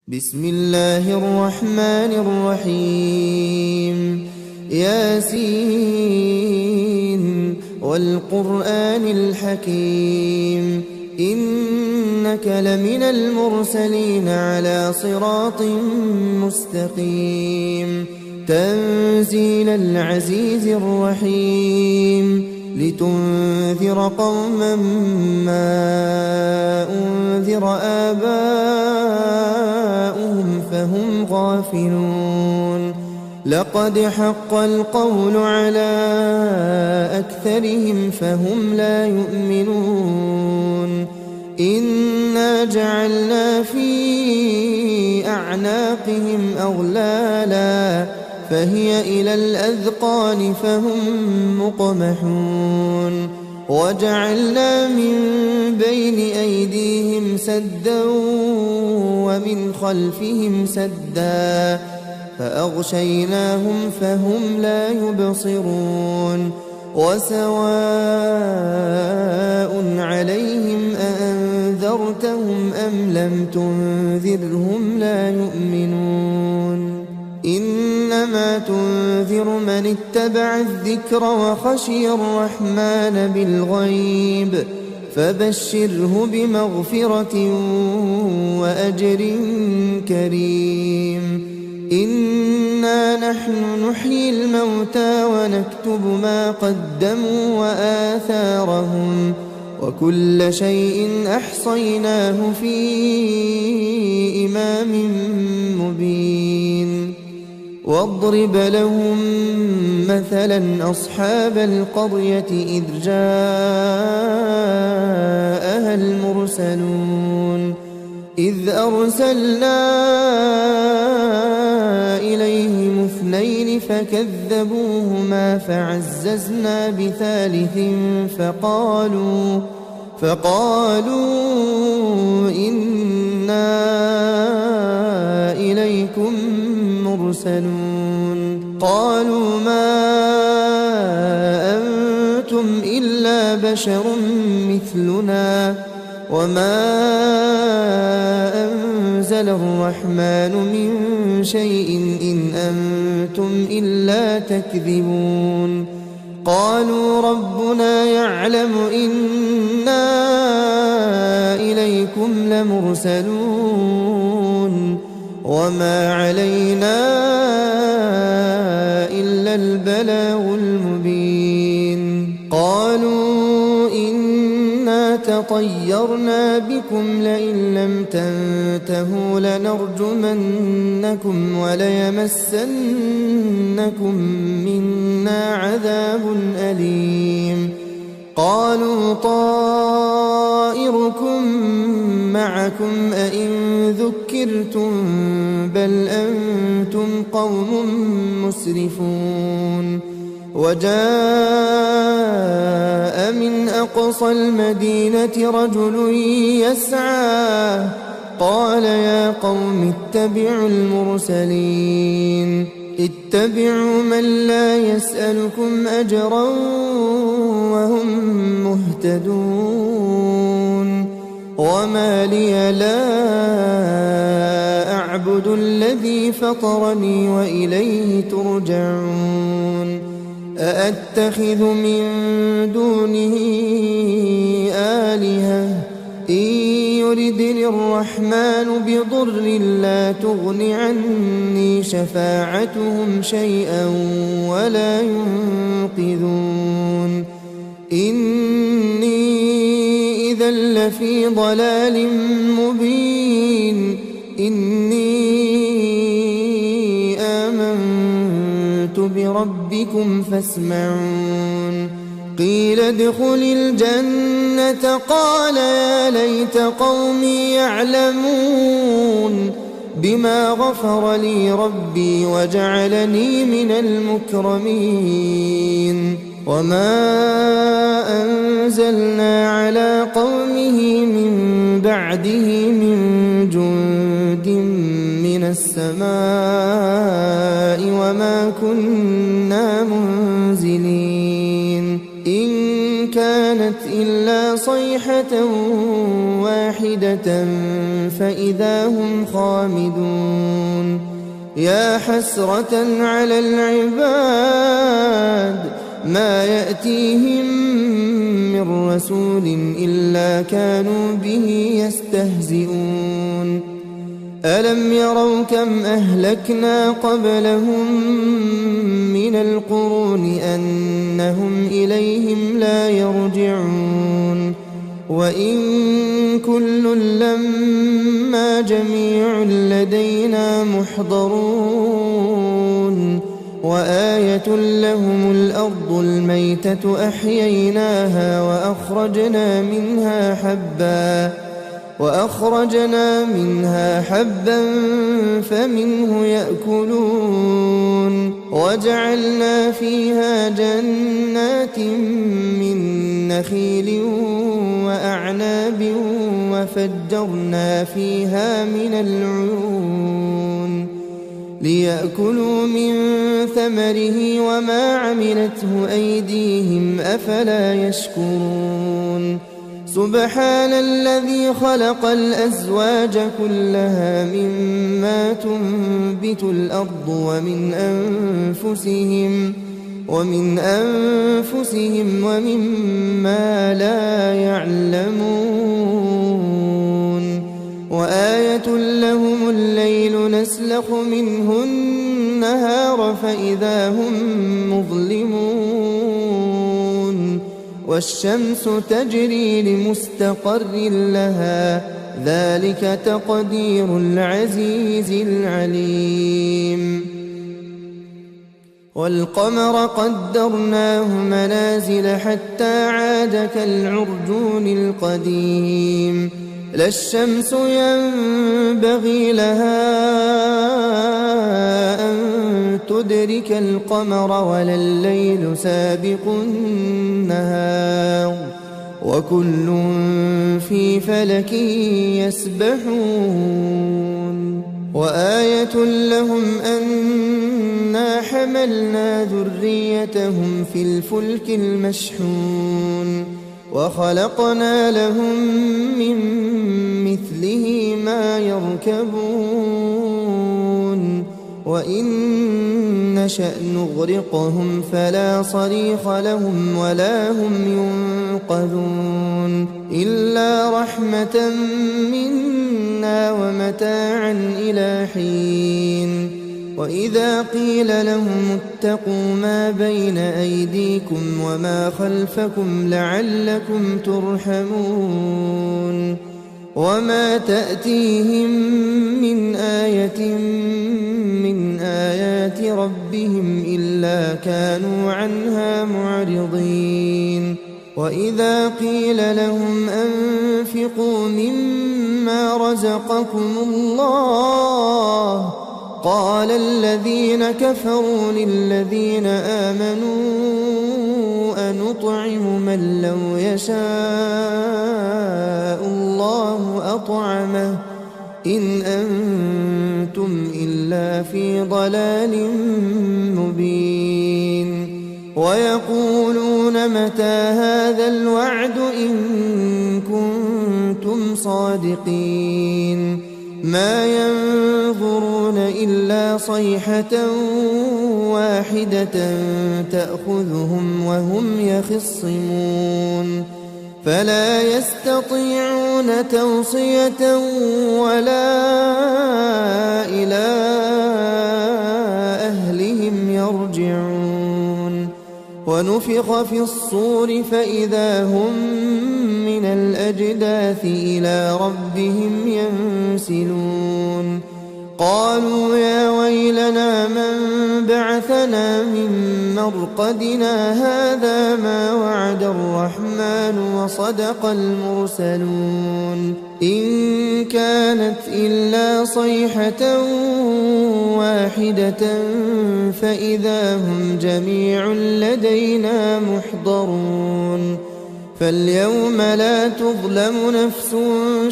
بسم الله الرحمن الرحيم ياسين والقرآن الحكيم إنك لمن المرسلين على صراط مستقيم تنزيل العزيز الرحيم لتنذر قوما ما أنذر آباؤهم فهم غافلون لقد حق القول على أكثرهم فهم لا يؤمنون إنا جعلنا في أعناقهم أغلالا فهي إلى الأذقان فهم مقمحون وجعلنا من بين أيديهم سدا ومن خلفهم سدا فأغشيناهم فهم لا يبصرون وسواء عليهم أأنذرتهم أم لم تنذرهم لا يؤمنون إنما تنذر من اتبع الذكر وخشي الرحمن بالغيب فبشره بمغفرة وأجر كريم إنا نحن نحيي الموتى ونكتب ما قدموا وآثارهم وكل شيء أحصيناه في إمام مبين واضرب لهم مثلا أصحاب القرية إذ جاءها المرسلون إذ أرسلنا إليهم اثنين فكذبوهما فعززنا بثالث فقالوا إنا إليكم مرسلون قالوا ما أنتم إلا بشر مثلنا وما أنزل الرحمن من شيء إن أنتم إلا تكذبون قالوا ربنا يعلم إنا إليكم لمرسلون وما علينا إلا البلاغ المبين قالوا إنا تطيرنا بكم لئن لم تنتهوا لنرجمنكم وليمسنكم منا عذاب أليم قالوا طائركم معكم أئن ذكرتم بل أنتم قوم مسرفون وجاء من أقصى المدينة رجل يسعى قال يا قوم اتبعوا المرسلين اتبعوا من لا يسألكم أجرا وهم مهتدون وما لي لا أعبد الذي فطرني وإليه ترجعون أأتخذ من دونه آلهة إن يردني الرحمن بضر لا تغن عني شفاعتهم شيئا ولا ينقذون إني إذا لفي ضلال مبين إني آمنت بربكم فاسمعون قيل ادخل الجنة قال يا ليت قومي يعلمون بما غفر لي ربي وجعلني من المكرمين وما أنزلنا على قومه من بعده من جند من السماء وما كنا منزلين إن كان كانت إلا صيحة واحدة فإذا هم خامدون يا حسرة على العباد ما يأتيهم من رسول إلا كانوا به يستهزئون ألم يروا كم أهلكنا قبلهم من القرون أنهم إليهم لا يرجعون وإن كل لما جميع لدينا محضرون وآية لهم الأرض الميتة أحييناها وأخرجنا منها حبا فمنه يأكلون وجعلنا فيها جنات من نخيل وأعناب وفجرنا فيها من العيون ليأكلوا من ثمره وما عملته أيديهم أفلا يشكرون سبحان الذي خلق الأزواج كلها مما تنبت الأرض ومن أنفسهم ومما لا يعلمون وآية لهم الليل نسلخ منه النهار فإذا هم مظلمون والشمس تجري لمستقر لها ذلك تقدير العزيز العليم والقمر قدرناه منازل حتى عاد كالعرجون القديم لا الشمس ينبغي لها أن تدرك القمر ولا الليل سابق النهار وكل في فلك يسبحون وآية لهم أنا حملنا ذريتهم في الفلك المشحون وخلقنا لهم من مثله ما يركبون وإن نشأ نغرقهم فلا صريخ لهم ولا هم ينقذون إلا رحمة منا ومتاعا إلى حين وإذا قيل لهم اتقوا ما بين أيديكم وما خلفكم لعلكم ترحمون وما تأتيهم من آية من آيات ربهم إلا كانوا عنها معرضين وإذا قيل لهم أنفقوا مما رزقكم الله قال الذين كفروا للذين آمنوا أنطعم من لو يشاء الله أطعمه إن أنتم إلا في ضلال مبين ويقولون متى هذا الوعد إن كنتم صادقين ما ينظرون إلا صيحة واحدة تأخذهم وهم يخصمون فلا يستطيعون توصية ولا إلى أهلهم يرجعون ونفخ في الصور فإذا هم من الأجداث إلى ربهم ينسلون قالوا يا ويلنا من بعثنا من مرقدنا هذا ما وعد الرحمن وصدق المرسلون إن كانت إلا صيحة واحدة فإذا هم جميع لدينا محضرون فاليوم لا تظلم نفس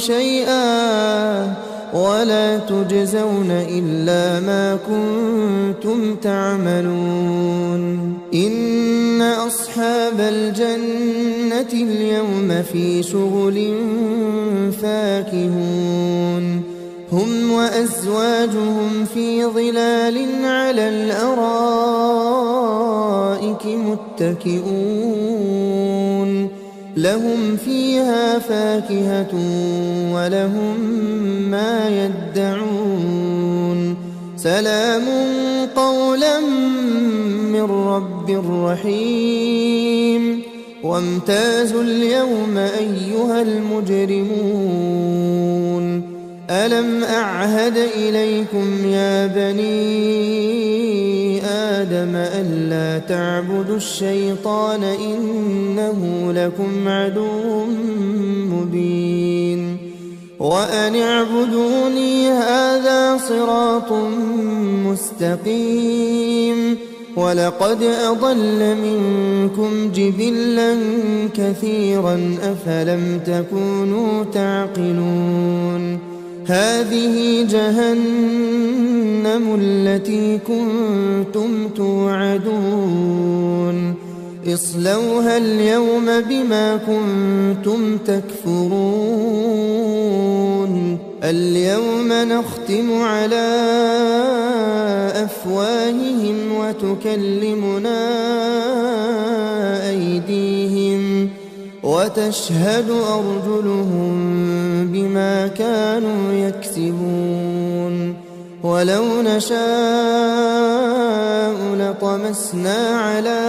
شيئا ولا تجزون إلا ما كنتم تعملون إن أصحاب الجنة اليوم في شغل فاكهون هم وأزواجهم في ظلال على الأرائك متكئون لهم فيها فاكهة ولهم ما يدعون سلام قولا من رب رحيم وامتازوا اليوم أيها المجرمون ألم أعهد إليكم يا بني آدم ألا تعبدوا الشيطان إنه لكم عدو مبين وأن اعبدوني هذا صراط مستقيم ولقد أضل منكم جبلا كثيرا أفلم تكونوا تعقلون هذه جهنم التي كنتم توعدون اصلوها اليوم بما كنتم تكفرون اليوم نختم على أفواههم وتكلمنا أيديهم وتشهد أرجلهم بما كانوا يكسبون ولو نشاء لطمسنا على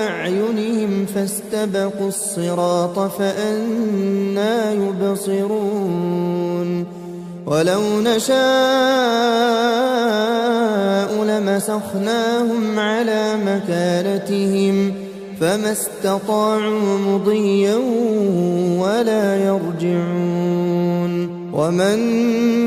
أعينهم فاستبقوا الصراط فأنى يبصرون ولو نشاء لمسخناهم على مكانتهم فما استطاعوا مضيا ولا يرجعون ومن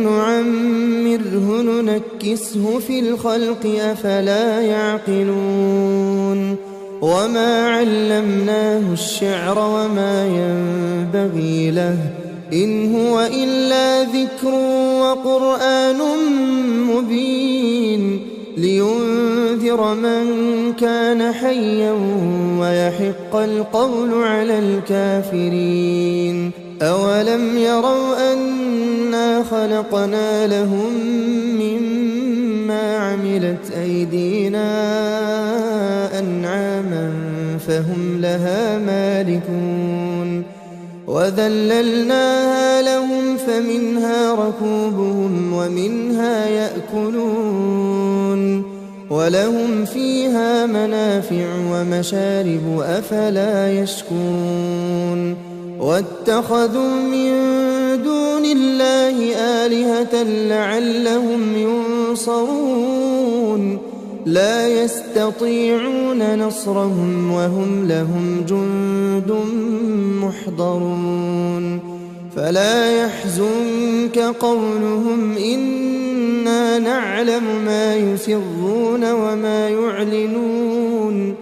نعمره ننكسه في الخلق أفلا يعقلون وما علمناه الشعر وما ينبغي له إن هو إلا ذكر وقرآن مبين لينذر من كان حيا ويحق القول على الكافرين أولم يروا أنا خلقنا لهم مما عملت أيدينا أنعاما فهم لها مالكون وذللناها لهم فمنها ركوبهم ومنها يأكلون ولهم فيها منافع ومشارب أفلا يشكرون واتخذوا من دون الله آلهة لعلهم ينصرون لا يستطيعون نصرهم وهم لهم جند محضرون فلا يحزنك قولهم إنا نعلم ما يسرون وما يعلنون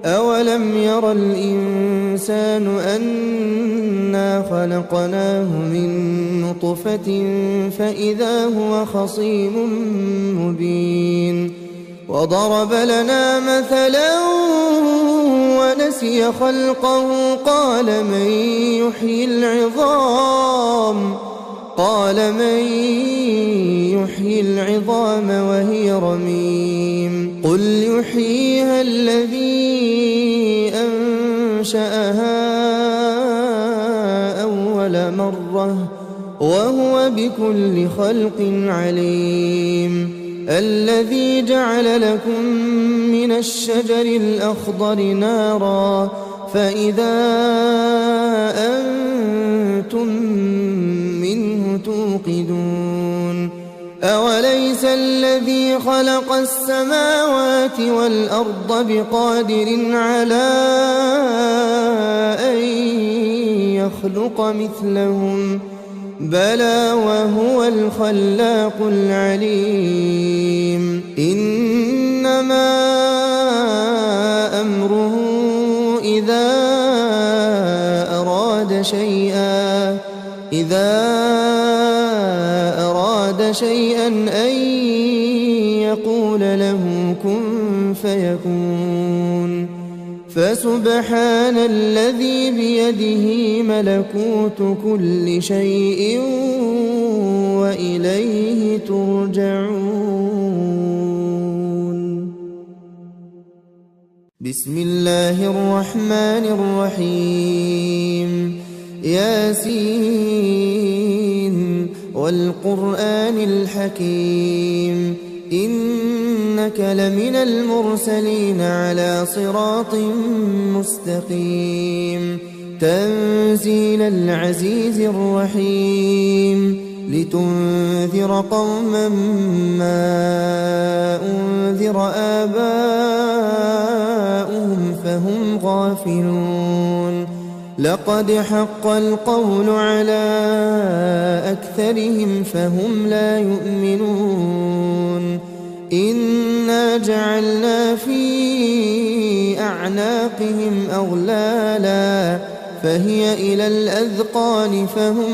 أولم ير الإنسان أنا خلقناه من نطفة فإذا هو خصيم مبين وضرب لنا مثلا ونسي خلقه قال من يحيي العظام وهي رميم قل يحييها الذي أنشأها أول مرة وهو بكل خلق عليم الذي جعل لكم من الشجر الأخضر نارا فإذا أنتم منه توقدون أوليس الذي خلق السماوات والأرض بقادر على أن يخلق مثلهم بلى وهو الخلاق العليم إنما أمره إذا أراد شيئا أن يقول له كن فيكون. فسبحان الذي بيده ملكوت كل شيء وإليه ترجعون. بسم الله الرحمن الرحيم. ياسين والقرآن الحكيم إنك لمن المرسلين على صراط مستقيم. تنزيل العزيز الرحيم لتنذر قوما ما أنذر آباؤهم فهم غافلون. لقد حق القول على أكثرهم فهم لا يؤمنون. إنا جعلنا في أعناقهم أغلالا فهي إلى الأذقان فهم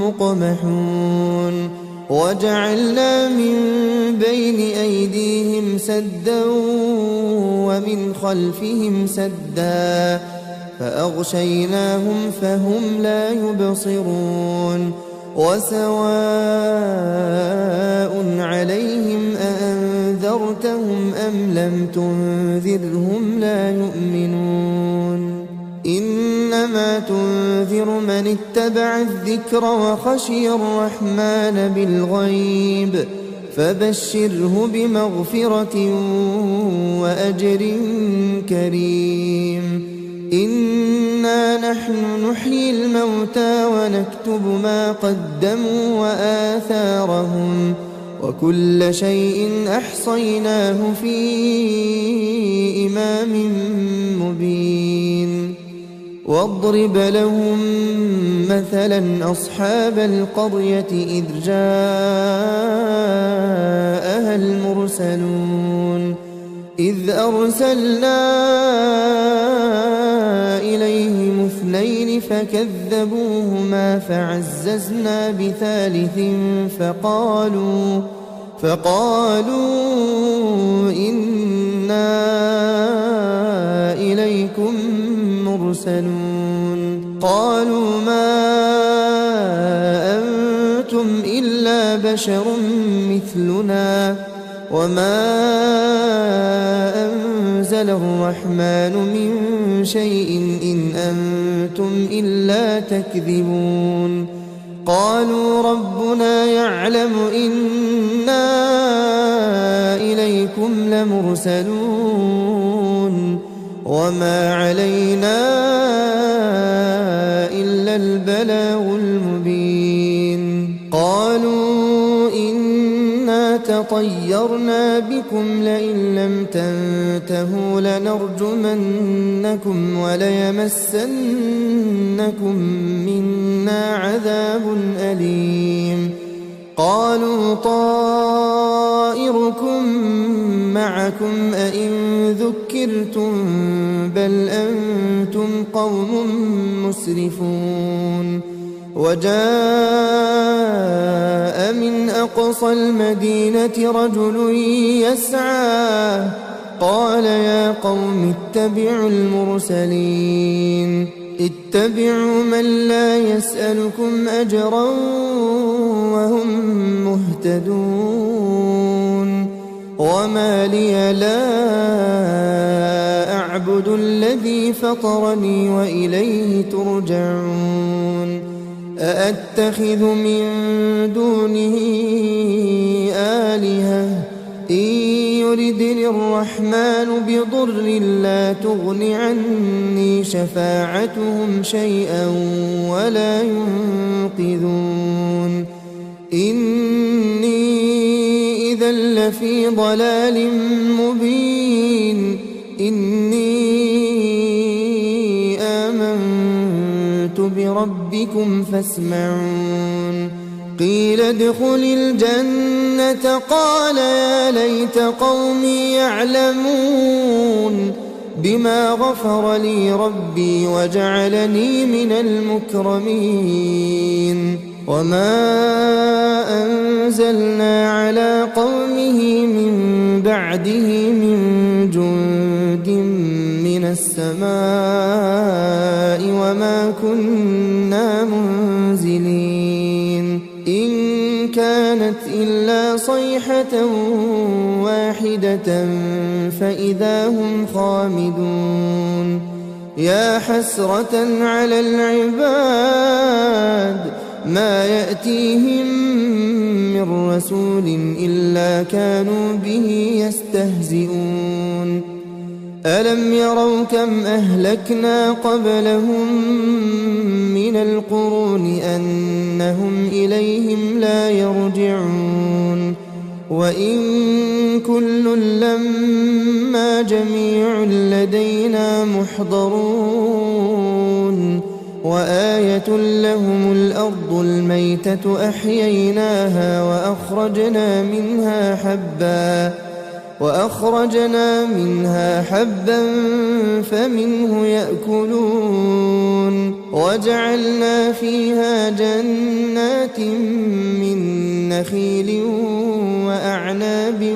مقمحون. وجعلنا من بين أيديهم سدا ومن خلفهم سدا فأغشيناهم فهم لا يبصرون. وسواء عليهم أأنذرتهم أم لم تنذرهم لا يؤمنون. إنما تنذر من اتبع الذكر وخشي الرحمن بالغيب فبشره بمغفرة وأجر كريم. إنا نحن نحيي الموتى ونكتب ما قدموا وآثارهم وكل شيء أحصيناه في إمام مبين. واضرب لهم مثلا أصحاب القرية إذ جاءها المرسلون إذ أرسلنا إليهم اثنين فكذبوهما فعززنا بثالث فقالوا إنا إليكم مرسلون. قالوا ما أنتم إلا بشر مثلنا وما أنزل الرحمن من شيء إن أنتم إلا تكذبون. قالوا ربنا يعلم إنا إليكم لمرسلون وما علينا إلا البلاغ المبين. قالوا إنا تطيرنا بكم لئن لم تنتهوا لنرجمنكم وليمسنكم منا عذاب أليم. قالوا طائركم معكم أئن ذكرتم بل أنتم قوم مسرفون. وجاء من أقصى المدينة رجل يسعى قال يا قوم اتبعوا المرسلين اتبعوا من لا يسألكم أجرا وهم مهتدون. وما لي لا أعبد الذي فطرني وإليه ترجعون. أأتخذ من دونه آلهة إن يردني الرحمن بضر لا تغن عني شفاعتهم شيئا ولا ينقذون. إني إذا لفي ضلال مبين. إني آمنت بربكم فاسمعون. قيل ادخل الجنة قال يا ليت قومي يعلمون بما غفر لي ربي وجعلني من المكرمين. وما أنزلنا على قومه من بعده من جند من السماء وما كنا منزلين إن كانت إلا صيحة واحدة فإذا هم خامدون يا حسرة على العباد ما يأتيهم من رسول إلا كانوا به يستهزئون ألم يروا كم أهلكنا قبلهم من القرون أنهم إليهم لا يرجعون وإن كل لما جميع لدينا محضرون وآية لهم الأرض الميتة أحييناها وأخرجنا منها حبا فمنه يأكلون وجعلنا فيها جنات من نخيل وأعناب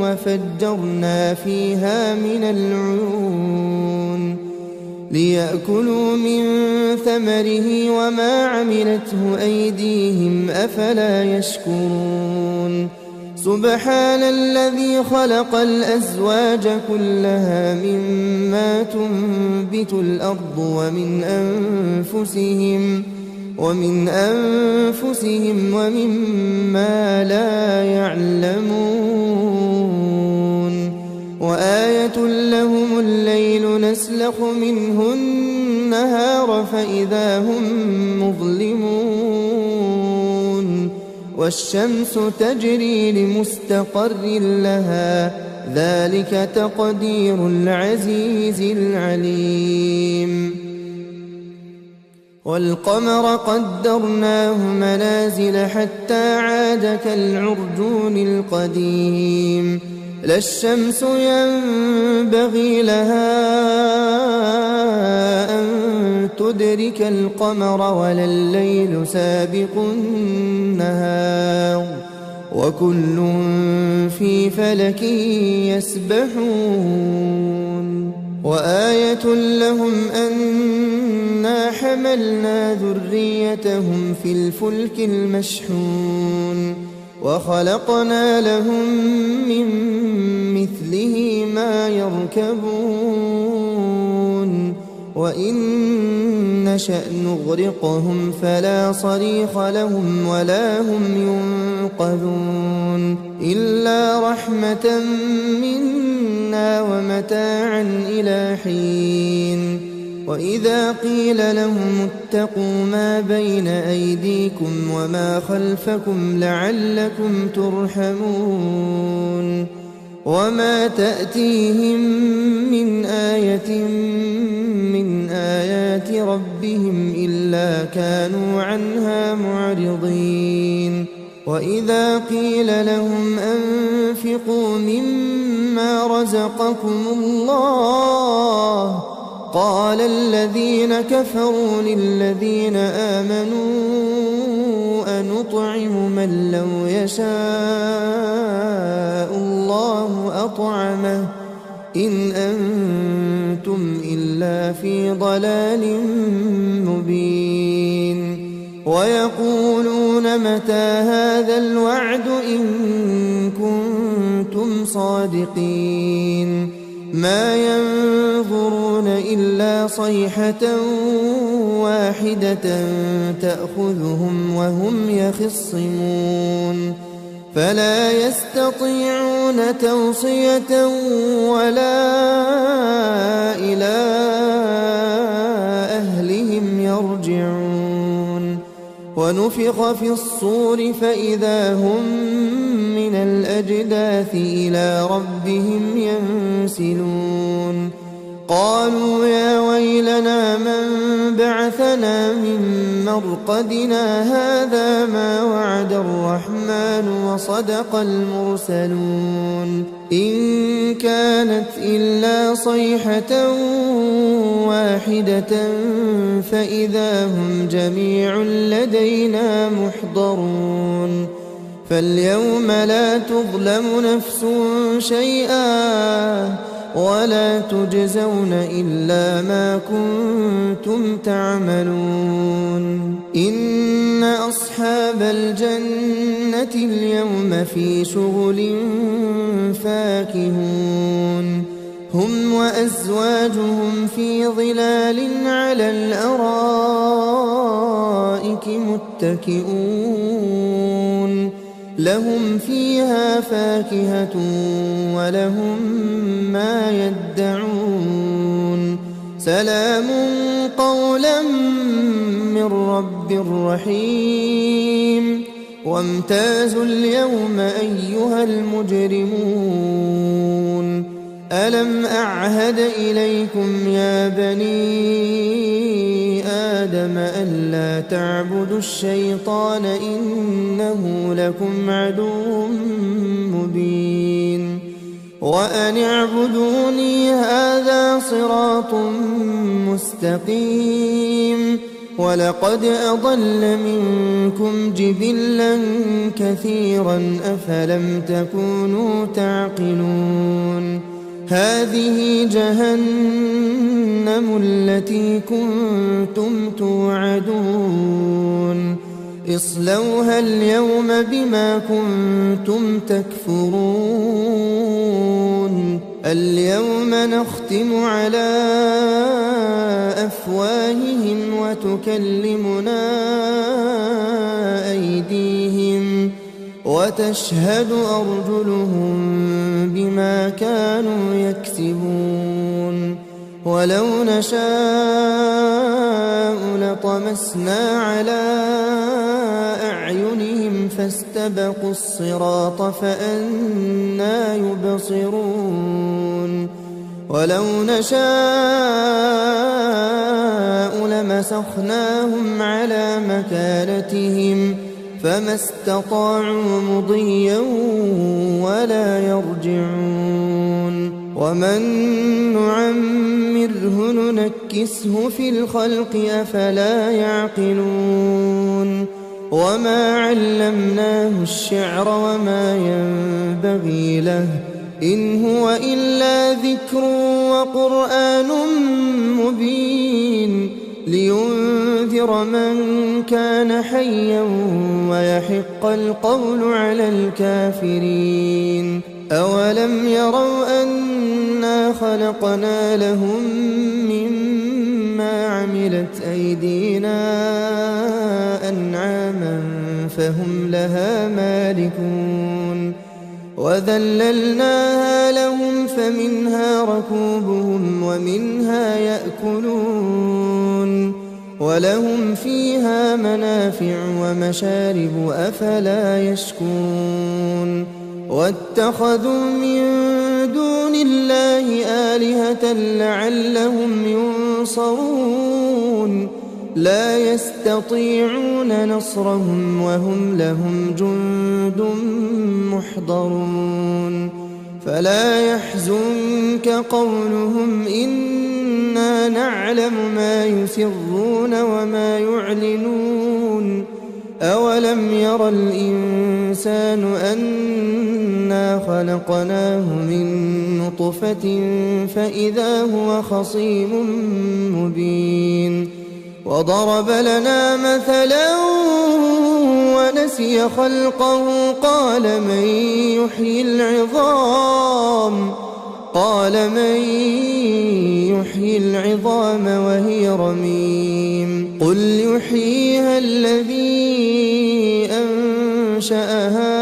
وفجرنا فيها من العيون ليأكلوا من ثمره وما عملته أيديهم أفلا يشكرون سبحان الذي خلق الأزواج كلها مما تنبت الأرض ومن أنفسهم ومما لا يعلمون وآية لهم الليل نسلخ منه النهار فإذا هم مظلمون والشمس تجري لمستقر لها ذلك تقدير العزيز العليم والقمر قدرناه منازل حتى عاد كالعرجون القديم لا الشمس ينبغي لها أن تدرك القمر ولا الليل سابق النهار وكل في فلك يسبحون وآية لهم أنا حملنا ذريتهم في الفلك المشحون وخلقنا لهم من مثله ما يركبون وإن نشأ نغرقهم فلا صريخ لهم ولا هم ينقذون إلا رحمة منا ومتاعا إلى حين وإذا قيل لهم اتقوا ما بين أيديكم وما خلفكم لعلكم ترحمون وما تأتيهم من آية من آيات ربهم إلا كانوا عنها معرضين وإذا قيل لهم أنفقوا مما رزقكم الله قال الذين كفروا للذين آمنوا أنطعم من لو يشاء الله أطعمه إن أنتم إلا في ضلال مبين ويقولون متى هذا الوعد إن كنتم صادقين ما ينظرون إلا صيحة واحدة تأخذهم وهم يخصمون فلا يستطيعون توصية ولا إلى أهلهم يرجعون ونفخ في الصور فإذا هم من الأجداث إلى ربهم ينسلون قالوا يا ويلنا من بعثنا من مرقدنا هذا ما وعد الرحمن وصدق المرسلون إن كانت إلا صيحة واحدة فإذا هم جميع لدينا محضرون فاليوم لا تظلم نفس شيئا ولا تجزون إلا ما كنتم تعملون إن أصحاب الجنة اليوم في شغل فاكهون هم وأزواجهم في ظلال على الأرائك متكئون لهم فيها فاكهة ولهم ما يدعون سلام قولا من رب رحيم وامتازوا اليوم أيها المجرمون ألم أعهد إليكم يا بني آدم ألا تعبدوا الشيطان إنه لكم عدو مبين وأن اعبدوني هذا صراط مستقيم ولقد أضل منكم جبلا كثيرا أفلم تكونوا تعقلون هذه جهنم التي كنتم توعدون اصلوها اليوم بما كنتم تكفرون اليوم نختم على أفواههم وتكلمنا أيديهم وتشهد أرجلهم بما كانوا يكسبون ولو نشاء لطمسنا على أعينهم فاستبقوا الصراط فأنى يبصرون ولو نشاء لمسخناهم على مكانتهم فما استطاعوا مضيا ولا يرجعون ومن نعمره ننكسه في الخلق أفلا يعقلون وما علمناه الشعر وما ينبغي له إن هو إلا ذكر وقرآن مبين لينذر من كان حيا ويحق القول على الكافرين أولم يروا أنا خلقنا لهم مما عملت أيدينا أنعاما فهم لها مالكون وذللناها لهم فمنها ركوبهم ومنها يأكلون ولهم فيها منافع ومشارب أفلا يشكرون واتخذوا من دون الله آلهة لعلهم ينصرون لا يستطيعون نصرهم وهم لهم جند محضرون فلا يحزنك قولهم إنا نعلم ما يسرون وما يعلنون أولم ير الإنسان أنا خلقناه من نطفة فإذا هو خصيم مبين وضرب لنا مثلا ونسي خلقه قال من يحيي العظام وهي رميم قل يحييها الذي أنشأها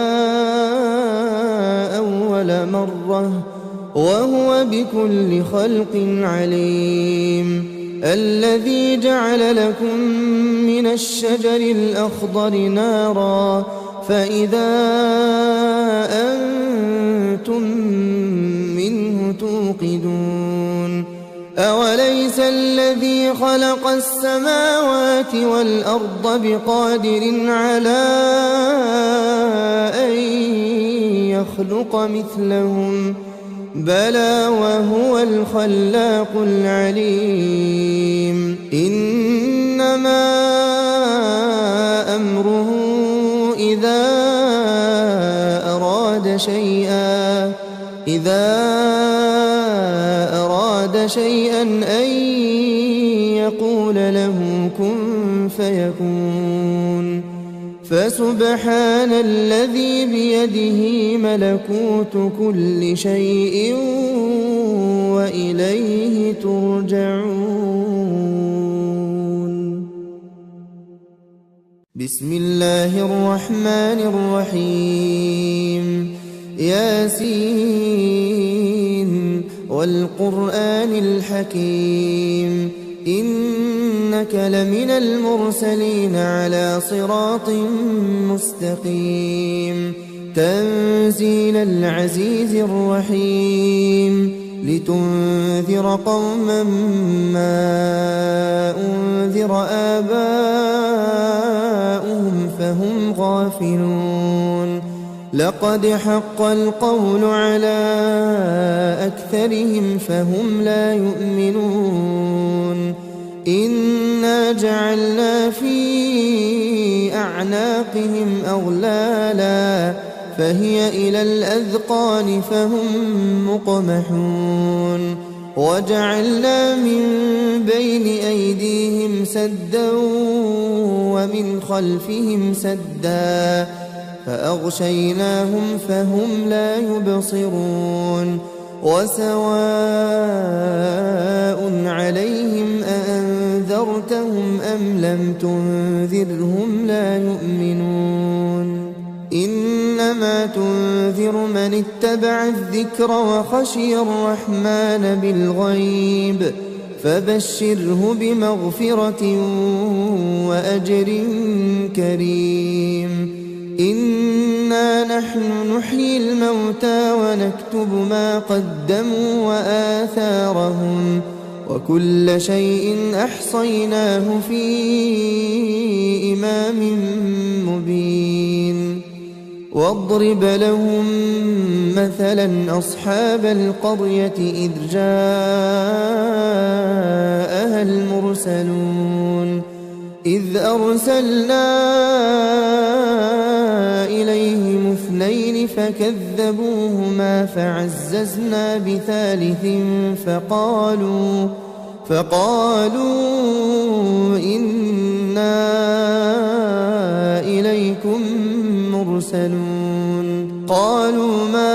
أول مرة وهو بكل خلق عليم الذي جعل لكم من الشجر الأخضر نارا فإذا أنتم منه توقدون خلق السماوات والأرض بقادر على أن يخلق مثلهم بلى وهو الخلاق العليم إنما أمره إذا أراد شيئا أن يقول له كن فيكون فسبحان الذي بيده ملكوت كل شيء وإليه ترجعون. بسم الله الرحمن الرحيم ياسين والقرآن الحكيم إنك لمن المرسلين على صراط مستقيم تنزيل العزيز الرحيم لتنذر قوما ما أنذر آباؤهم فهم غافلون لقد حق القول على أكثرهم فهم لا يؤمنون إنا جعلنا في أعناقهم أغلالا فهي إلى الأذقان فهم مقمحون وجعلنا من بين أيديهم سدا ومن خلفهم سدا فأغشيناهم فهم لا يبصرون وسواء عليهم أأنذرتهم أم لم تنذرهم لا يؤمنون إنما تنذر من اتبع الذكر وخشي الرحمن بالغيب فبشره بمغفرة وأجر كريم إنا نحن نحيي الموتى ونكتب ما قدموا وآثارهم وكل شيء أحصيناه في إمام مبين واضرب لهم مثلا أصحاب القرية إذ جاءها المرسلون إذ أرسلنا إليهم اثنين فكذبوهما فعززنا بثالث فقالوا إنا إليكم مرسلون قالوا ما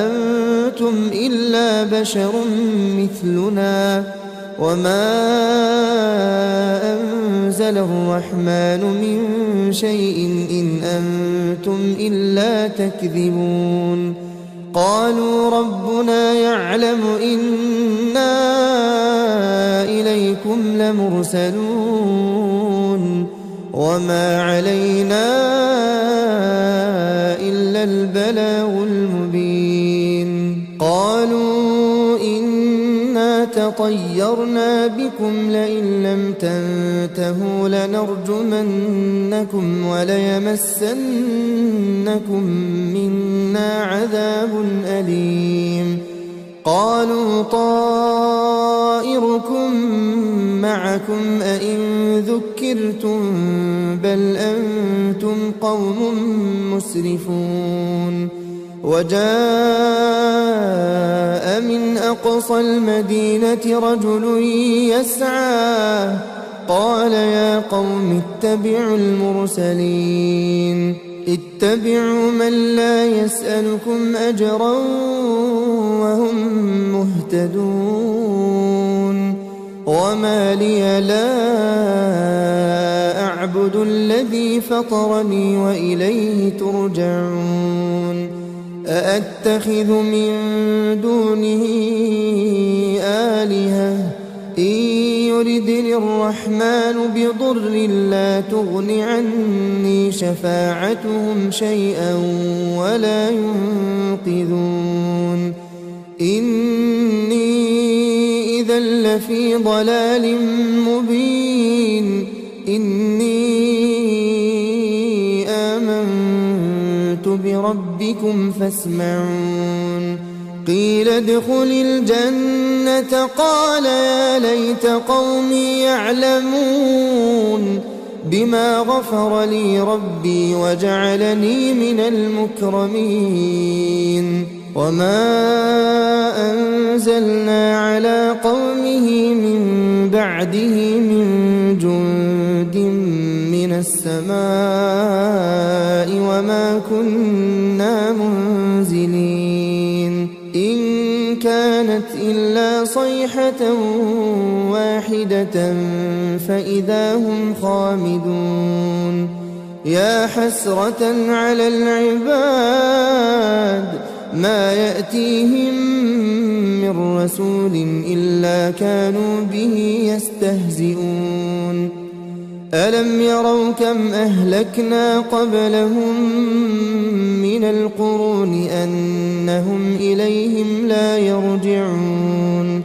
أنتم إلا بشر مثلنا وما أنزل الرحمن من شيء إن أنتم إلا تكذبون قالوا ربنا يعلم إنا إليكم لمرسلون وما علينا إلا البلاغ المبين قالوا إنا تطيرنا بكم لئن لم تنتهوا لنرجمنكم وليمسنكم منا عذاب أليم قالوا طائركم معكم أئن ذكرتم بل أنتم قوم مسرفون وجاء من أقصى المدينة رجل يسعى قال يا قوم اتبعوا المرسلين اتبعوا من لا يسألكم أجرا وهم مهتدون وما لي لا أعبد الذي فطرني وإليه ترجعون أأتخذ من دونه آلهة إن يردني الرحمن بضر لا تغن عني شفاعتهم شيئا ولا ينقذون إني إذا لفي ضلال مبين إني آمنت بربكم فاسمعون قيل ادخل الجنة قال يا ليت قومي يعلمون بما غفر لي ربي وجعلني من المكرمين وما أنزلنا على قومه من بعده من جند من السماء وما كنا منزلين إن كانت إلا صيحة واحدة فإذا هم خامدون يا حسرة على العباد ما يأتيهم من رسول إلا كانوا به يستهزئون ألم يروا كم أهلكنا قبلهم من القرون أنهم إليهم لا يرجعون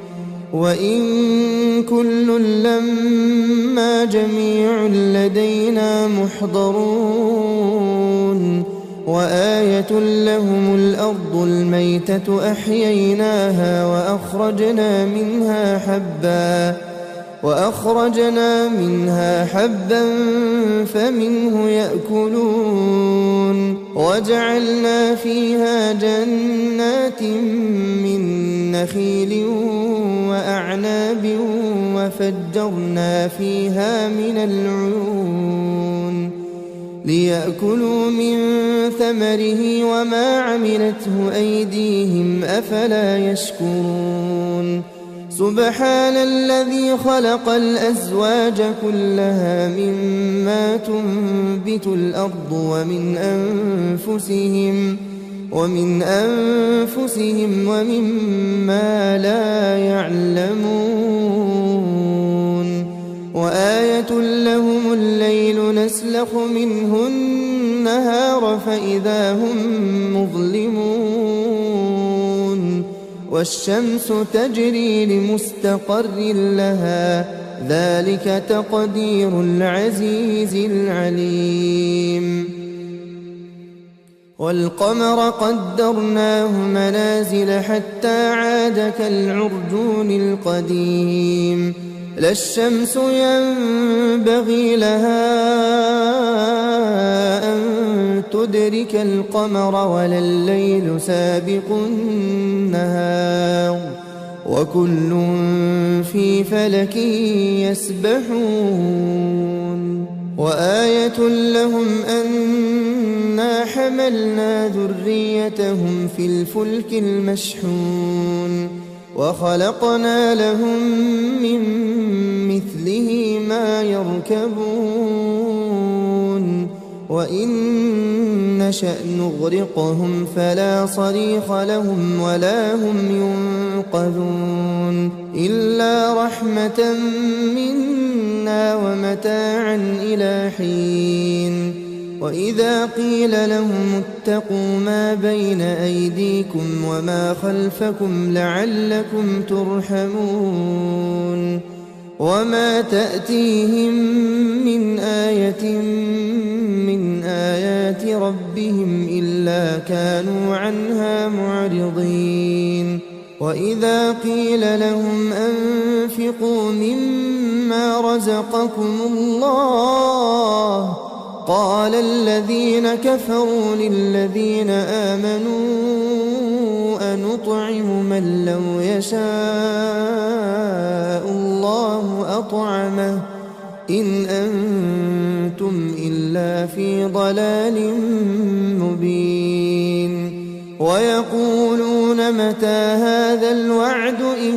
وإن كل لما جميع لدينا محضرون وآية لهم الأرض الميتة أحييناها وأخرجنا منها حبا فمنه يأكلون وجعلنا فيها جنات من نخيل وأعناب وفجرنا فيها من العيون ليأكلوا من ثمره وما عملته أيديهم أفلا يشكرون سبحان الذي خلق الأزواج كلها مما تنبت الأرض ومن أنفسهم ومما لا يعلمون وآية لهم الليل نسلخ منه النهار فإذا هم مظلمون والشمس تجري لمستقر لها ذلك تقدير العزيز العليم والقمر قدرناه منازل حتى عاد كالعرجون القديم لا الشمس ينبغي لها أن تدرك القمر ولا الليل سابق النهار وكل في فلك يسبحون وآية لهم أنا حملنا ذريتهم في الفلك المشحون وخلقنا لهم من مثله ما يركبون وإن نشأ نغرقهم فلا صريخ لهم ولا هم ينقذون إلا رحمة منا ومتاعا إلى حين وإذا قيل لهم اتقوا ما بين أيديكم وما خلفكم لعلكم ترحمون وما تأتيهم من آية من آيات ربهم إلا كانوا عنها معرضين وإذا قيل لهم أنفقوا مما رزقكم الله قال الذين كفروا للذين آمنوا أنطعم من لو يشاء الله أطعمه إن أنتم إلا في ضلال مبين ويقولون متى هذا الوعد إن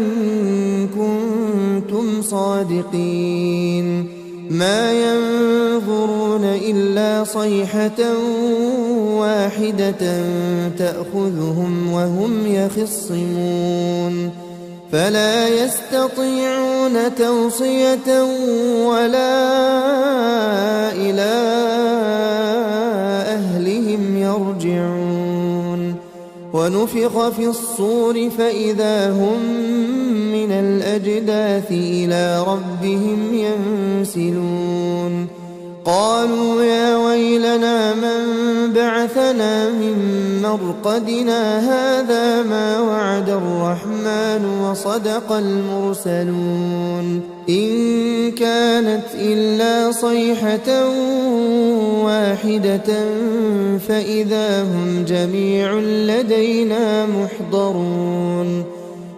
كنتم صادقين ما ينظرون إلا صيحة واحدة تأخذهم وهم يخصمون فلا يستطيعون توصية ولا إلى أهلهم يرجعون ونفخ في الصور فإذا هم من الأجداث إلى ربهم ينسلون قالوا يا ويلنا من بعثنا من مرقدنا هذا ما وعد الرحمن وصدق المرسلون إن كانت إلا صيحة واحدة فإذا هم جميع لدينا محضرون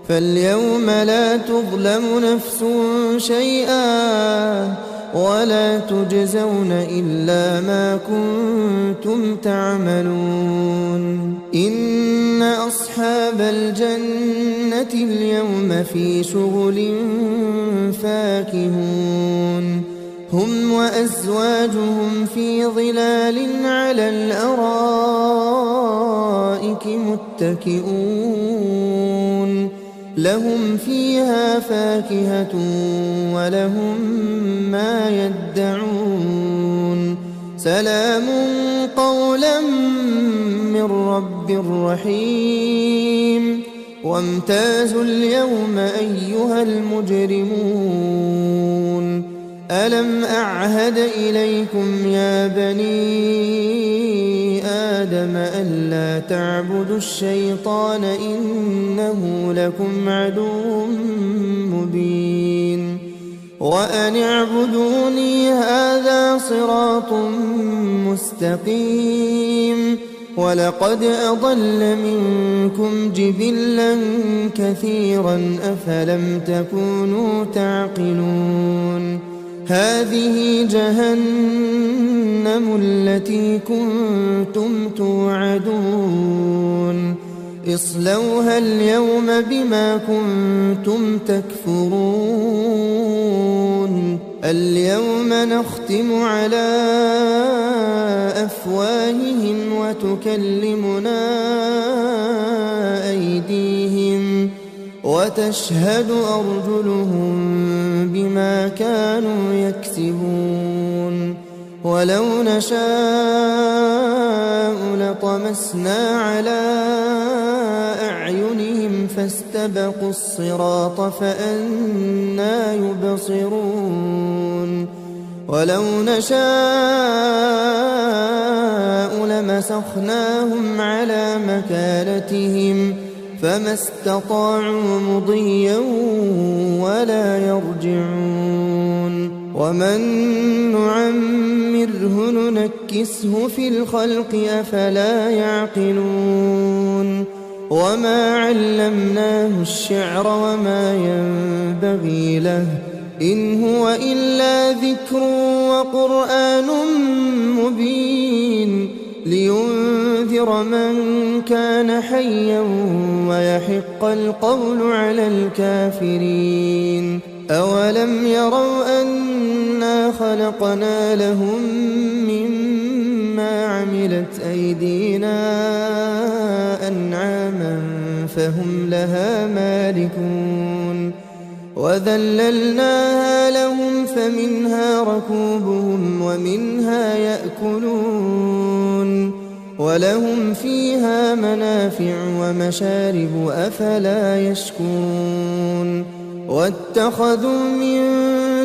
فاليوم لا تظلم نفس شيئا ولا تجزون إلا ما كنتم تعملون إن أصحاب الجنة اليوم في شغل فاكهون هم وأزواجهم في ظلال على الأرائك متكئون لهم فيها فاكهة ولهم ما يدعون سلام قولا من رب رحيم وامتازوا اليوم أيها المجرمون ألم أعهد إليكم يا بني آدم ألا تعبدوا الشيطان إنه لكم عدو مبين وأن اعبدوني هذا صراط مستقيم ولقد أضل منكم جبلا كثيرا أفلم تكونوا تعقلون هذه جهنم التي كنتم توعدون اصلوها اليوم بما كنتم تكفرون اليوم نختم على أفواههم وتكلمنا أيديهم وتشهد أرجلهم بما كانوا يكسبون ولو نشاء لطمسنا على أعينهم فاستبقوا الصراط فأنى يبصرون ولو نشاء لمسخناهم على مكانتهم فما استطاعوا مضيا ولا يرجعون ومن نعمره ننكسه في الخلق أفلا يعقلون وما علمناه الشعر وما ينبغي له إن هو إلا ذكر وقرآن مبين لينذر من كان حيا ويحق القول على الكافرين أولم يروا أنا خلقنا لهم مما عملت أيدينا أنعاما فهم لها مالكون وذللناها لهم فمنها ركوبهم ومنها يأكلون ولهم فيها منافع ومشارب أفلا يشكرون واتخذوا من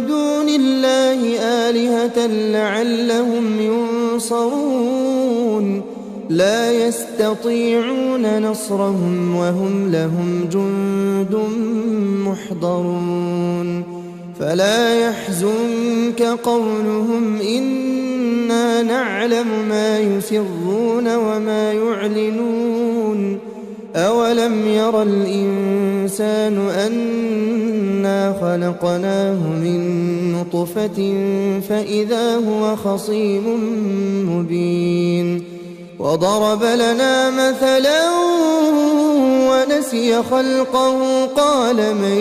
دون الله آلهة لعلهم ينصرون لا يستطيعون نصرهم وهم لهم جند محضرون فلا يحزنك قولهم إنا نعلم ما يسرون وما يعلنون أولم ير الإنسان أنا خلقناه من نطفة فإذا هو خصيم مبين وضرب لنا مثلا ونسي خلقه قال من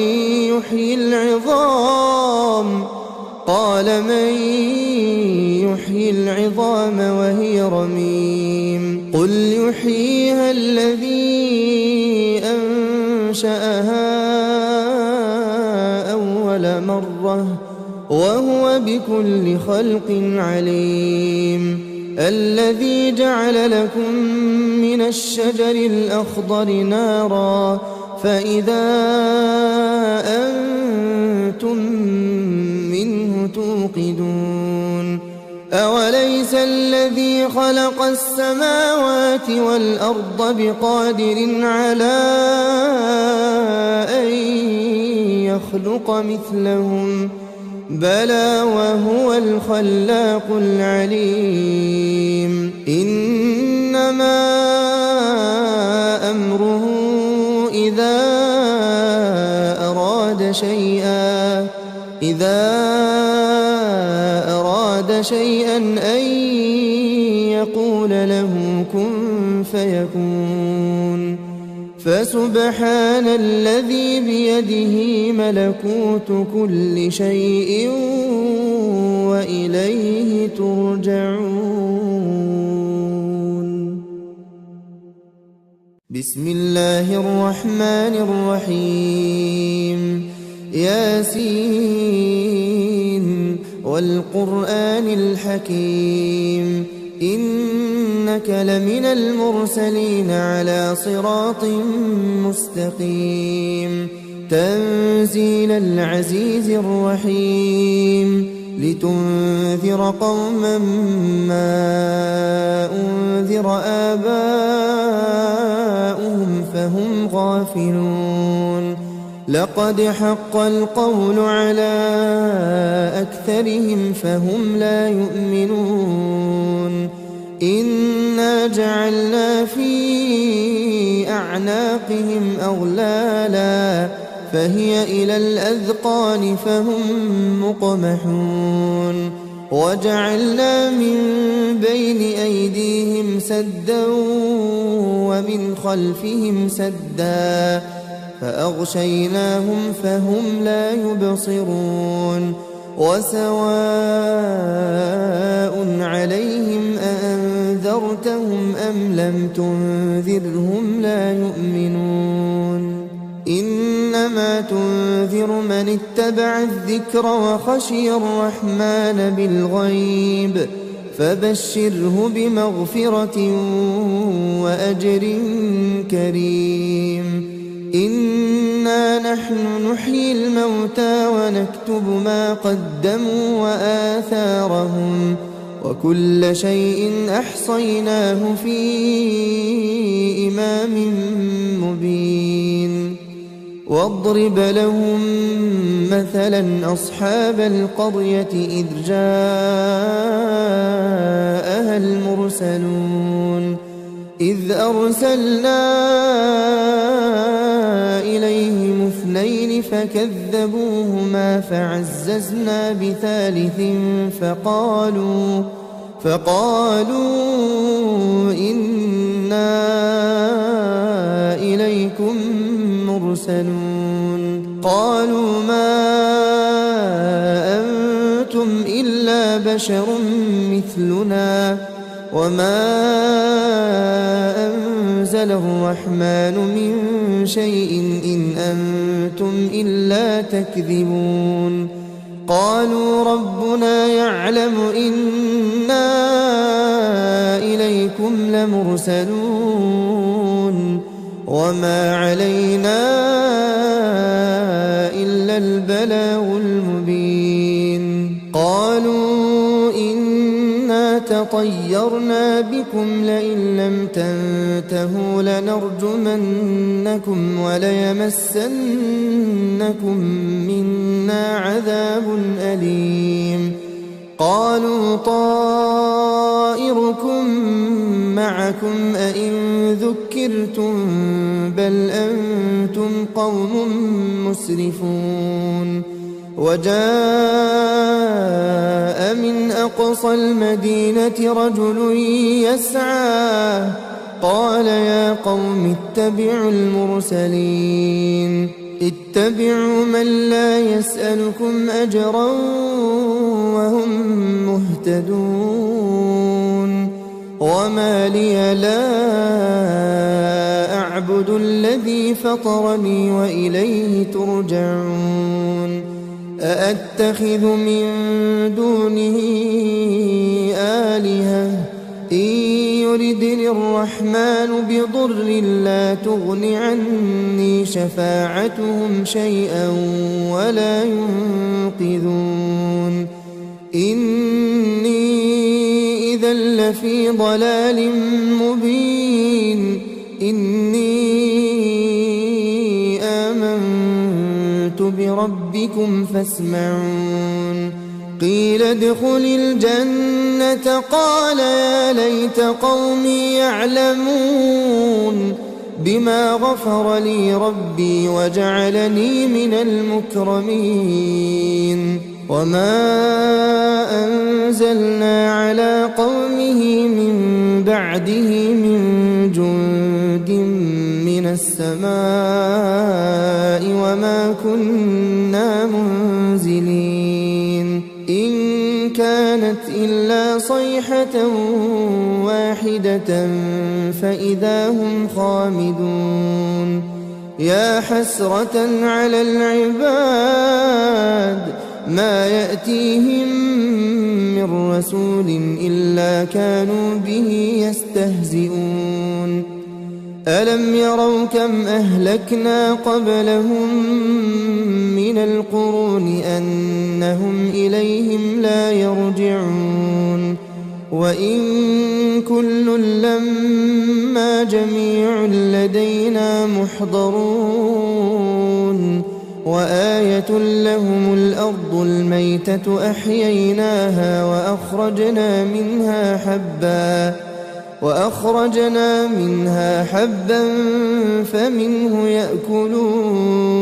يحيي العظام وهي رميم قل يحييها الذي أنشأها أول مرة وهو بكل خلق عليم الذي جعل لكم من الشجر الأخضر نارا فإذا أنتم منه توقدون أوليس الذي خلق السماوات والأرض بقادر على أن يخلق مثلهم بلى وهو الخلاق العليم إنما أمره إذا أراد شيئا أن يقول له كن فيكون فسبحان الذي بيده ملكوت كل شيء وإليه ترجعون. بسم الله الرحمن الرحيم ياسين والقرآن الحكيم إنك لمن المرسلين على صراط مستقيم تنزيل العزيز الرحيم لتنذر قوما ما أنذر آباؤهم فهم غافلون لقد حق القول على أكثرهم فهم لا يؤمنون إنا جعلنا في أعناقهم أغلالا فهي إلى الأذقان فهم مقمحون وجعلنا من بين أيديهم سدا ومن خلفهم سدا فأغشيناهم فهم لا يبصرون وسواء عليهم أأنذرتهم أم لم تنذرهم لا يؤمنون إنما تنذر من اتبع الذكر وخشي الرحمن بالغيب فبشره بمغفرة وأجر كريم إنا نحن نحيي الموتى ونكتب ما قدموا وآثارهم وكل شيء أحصيناه في إمام مبين واضرب لهم مثلا أصحاب القرية إذ جاءها المرسلون إذ أرسلنا إليهم اثنين فكذبوهما فعززنا بثالث فقالوا إنا إليكم مرسلون قالوا ما أنتم إلا بشر مثلنا وما أنزل الرحمن من شيء إن أنتم إلا تكذبون قالوا ربنا يعلم إنا إليكم لمرسلون وما علينا إلا البلاغ المبين قالوا إنا تطيرنا بكم لئن لم تنتهوا لنرجمنكم وليمسنكم منا عذاب أليم قالوا طائركم معكم أئن ذكرتم بل أنتم قوم مسرفون وجاء من أقصى المدينة رجل يسعى قال يا قوم اتبعوا المرسلين اتبعوا من لا يسألكم أجرا وهم مهتدون وما لي لا أعبد الذي فطرني وإليه ترجعون أأتخذ من دونه آلهة إن يردني الرحمن بضر لا تغن عني شفاعتهم شيئا ولا ينقذون إني إذا لفي ضلال مبين إني آمنت بربكم فاسمعون قيل ادخل الجنة قال يا ليت قومي يعلمون بما غفر لي ربي وجعلني من المكرمين وما أنزلنا على قومه من بعده من جند من السماء وما كنا منزلين إن كانت إلا صيحة واحدة فإذا هم خامدون يا حسرة على العباد ما يأتيهم من رسول إلا كانوا به يستهزئون ألم يروا كم أهلكنا قبلهم من القرون أنهم إليهم لا يرجعون وإن كل لما جميع لدينا محضرون وآية لهم الأرض الميتة أحييناها وأخرجنا منها حبا فمنه يأكلون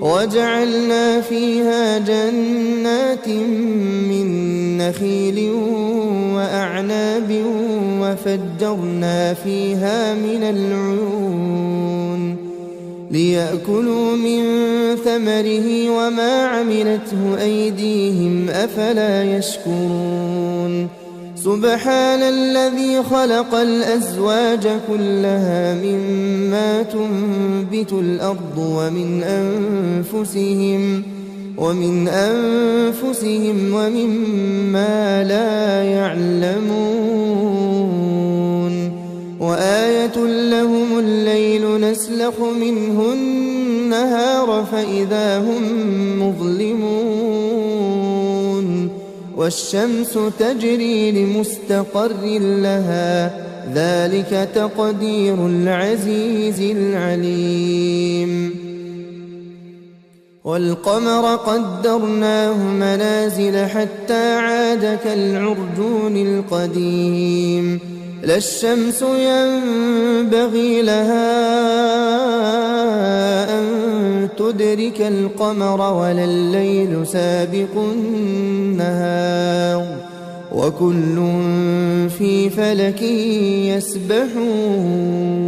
وجعلنا فيها جنات من نخيل وأعناب وفجرنا فيها من العيون ليأكلوا من ثمره وما عملته أيديهم أفلا يشكرون سبحان الذي خلق الأزواج كلها مما تنبت الأرض ومن أنفسهم ومما لا يعلمون وآية لهم الليل نسلخ منه النهار فإذا هم مظلمون والشمس تجري لمستقر لها ذلك تقدير العزيز العليم والقمر قدرناه منازل حتى عاد كالعرجون القديم لا الشمس ينبغي لها أن تدرك القمر ولا الليل سابق النهار وكل في فلك يسبحون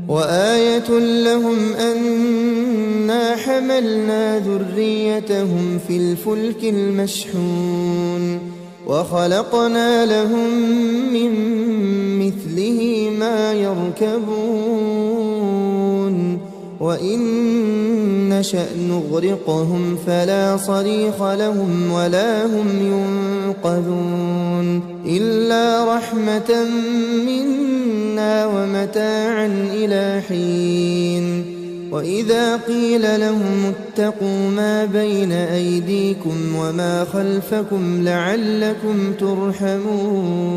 وآية لهم أنا حملنا ذريتهم في الفلك المشحون وخلقنا لهم من مثله ما يركبون وإن نشأ نغرقهم فلا صريخ لهم ولا هم ينقذون إلا رحمة منا ومتاعا إلى حين وإذا قيل لهم اتقوا ما بين أيديكم وما خلفكم لعلكم ترحمون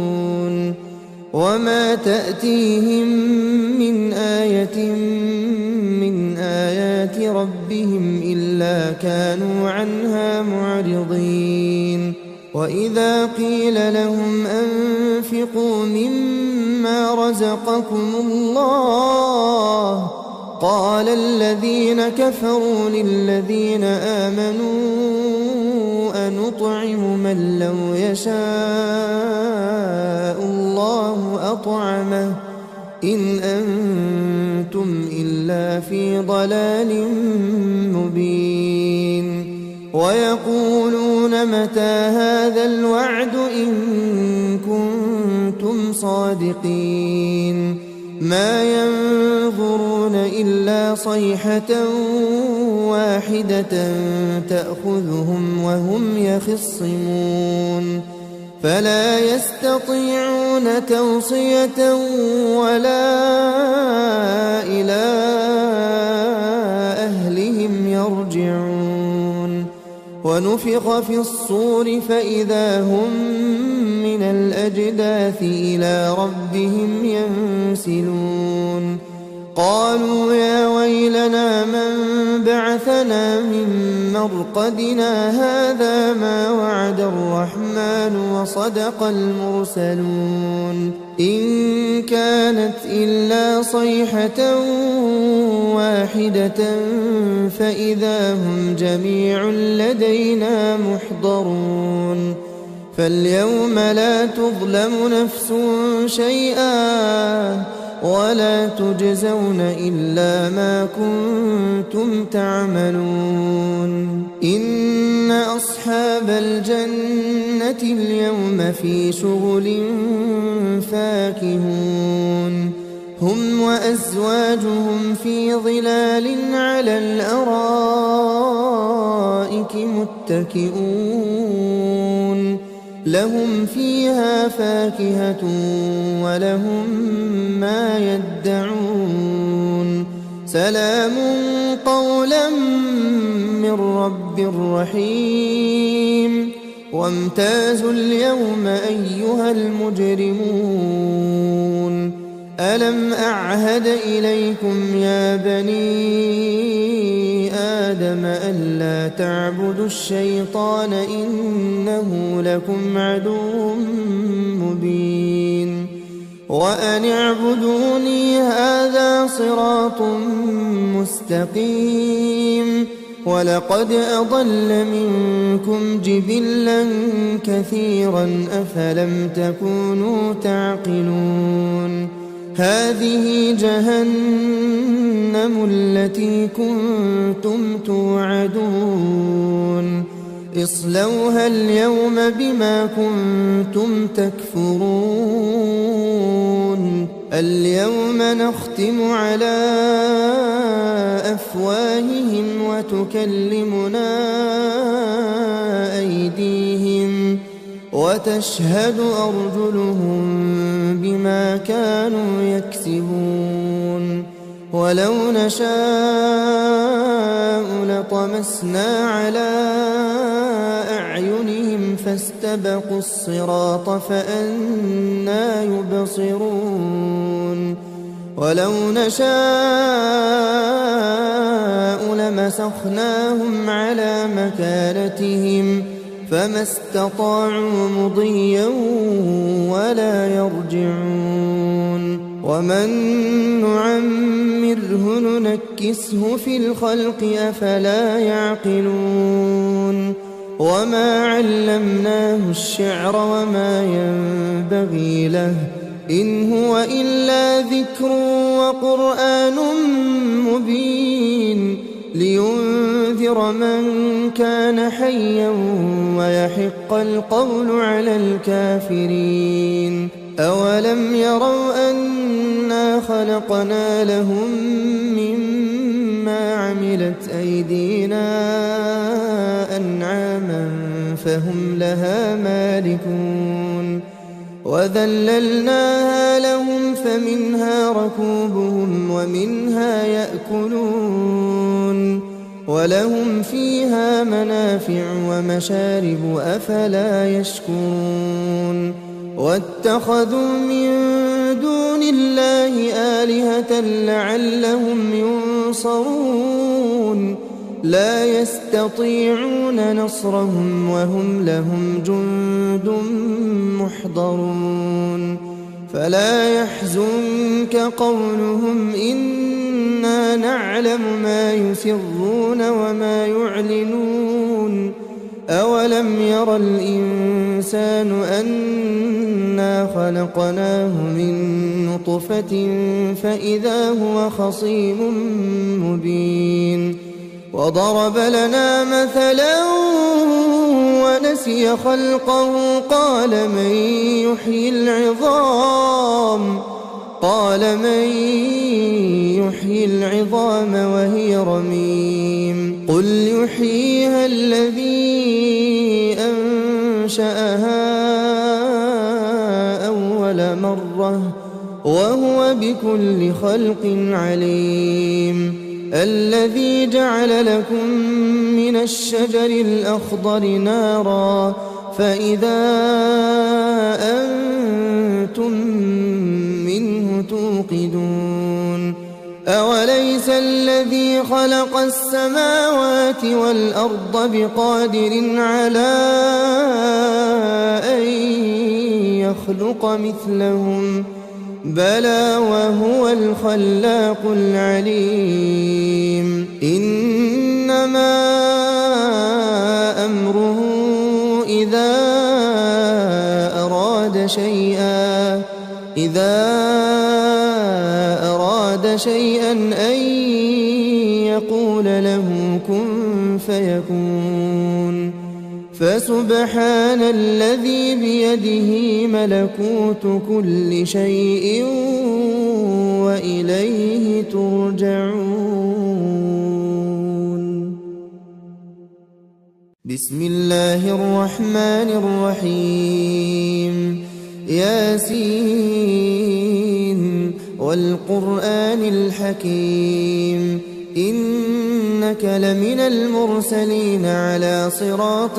وما تأتيهم من آية من آيات ربهم إلا كانوا عنها معرضين وإذا قيل لهم أنفقوا مما رزقكم الله قال الذين كفروا للذين آمنوا أنطعم من لو يشاء الله أطعمه إن أنتم إلا في ضلال مبين ويقولون متى هذا الوعد إن كنتم صادقين ما ينظرون إلا صيحة واحدة تأخذهم وهم يخصمون فلا يستطيعون توصية ولا إلى أهلهم يرجعون ونفخ في الصور فإذا هم من الأجداث إلى ربهم ينسلون قالوا يا ويلنا من بعثنا من مرقدنا هذا ما وعد الرحمن وصدق المرسلون إن كانت إلا صيحة واحدة فإذا هم جميع لدينا محضرون فاليوم لا تظلم نفس شيئا ولا تجزون إلا ما كنتم تعملون إن أصحاب الجنة اليوم في شغل فاكهون هم وأزواجهم في ظلال على الأرائك متكئون لهم فيها فاكهة ولهم ما يدعون سلام قولا من رب رحيم وامتازوا اليوم أيها المجرمون ألم أعهد إليكم يا بني آدم ألا تعبدوا الشيطان إنه لكم عدو مبين وأن اعبدوني هذا صراط مستقيم ولقد أضل منكم جبلا كثيرا أفلم تكونوا تعقلون هذه جهنم التي كنتم توعدون اصلوها اليوم بما كنتم تكفرون اليوم نختم على أفواههم وتكلمنا أيديهم وتشهد أرجلهم بما كانوا يكسبون ولو نشاء لطمسنا على أعينهم فاستبقوا الصراط فأنى يبصرون ولو نشاء لمسخناهم على مكانتهم فما استطاعوا مضيا ولا يرجعون ومن نعمره ننكسه في الخلق أفلا يعقلون وما علمناه الشعر وما ينبغي له إن هو إلا ذكر وقرآن مبين لينذر من كان حيا ويحق القول على الكافرين أولم يروا أنا خلقنا لهم مما عملت أيدينا أنعاما فهم لها مالكون وذللناها لهم فمنها ركوبهم ومنها يأكلون ولهم فيها منافع ومشارب أفلا يشكرون واتخذوا من دون الله آلهة لعلهم ينصرون لا يستطيعون نصرهم وهم لهم جند محضرون فلا يحزنك قولهم إنا نعلم ما يسرون وما يعلنون أولم ير الإنسان أنا خلقناه من نطفة فإذا هو خصيم مبين وضرب لنا مثلا ونسي خلقه قال من يحيي العظام وهي رميم قل يحييها الذي أنشأها بكل خلق عليم الذي جعل لكم من الشجر الأخضر نارا فإذا أنتم منه توقدون أوليس الذي خلق السماوات والأرض بقادر على أن يخلق مثلهم بلى وهو الخلاق العليم إنما أمره إذا أراد شيئا أن يقول له كن فيكون فسبحان الذي بيده ملكوت كل شيء وإليه ترجعون. بسم الله الرحمن الرحيم ياسين والقرآن الحكيم إنك لمن المرسلين على صراط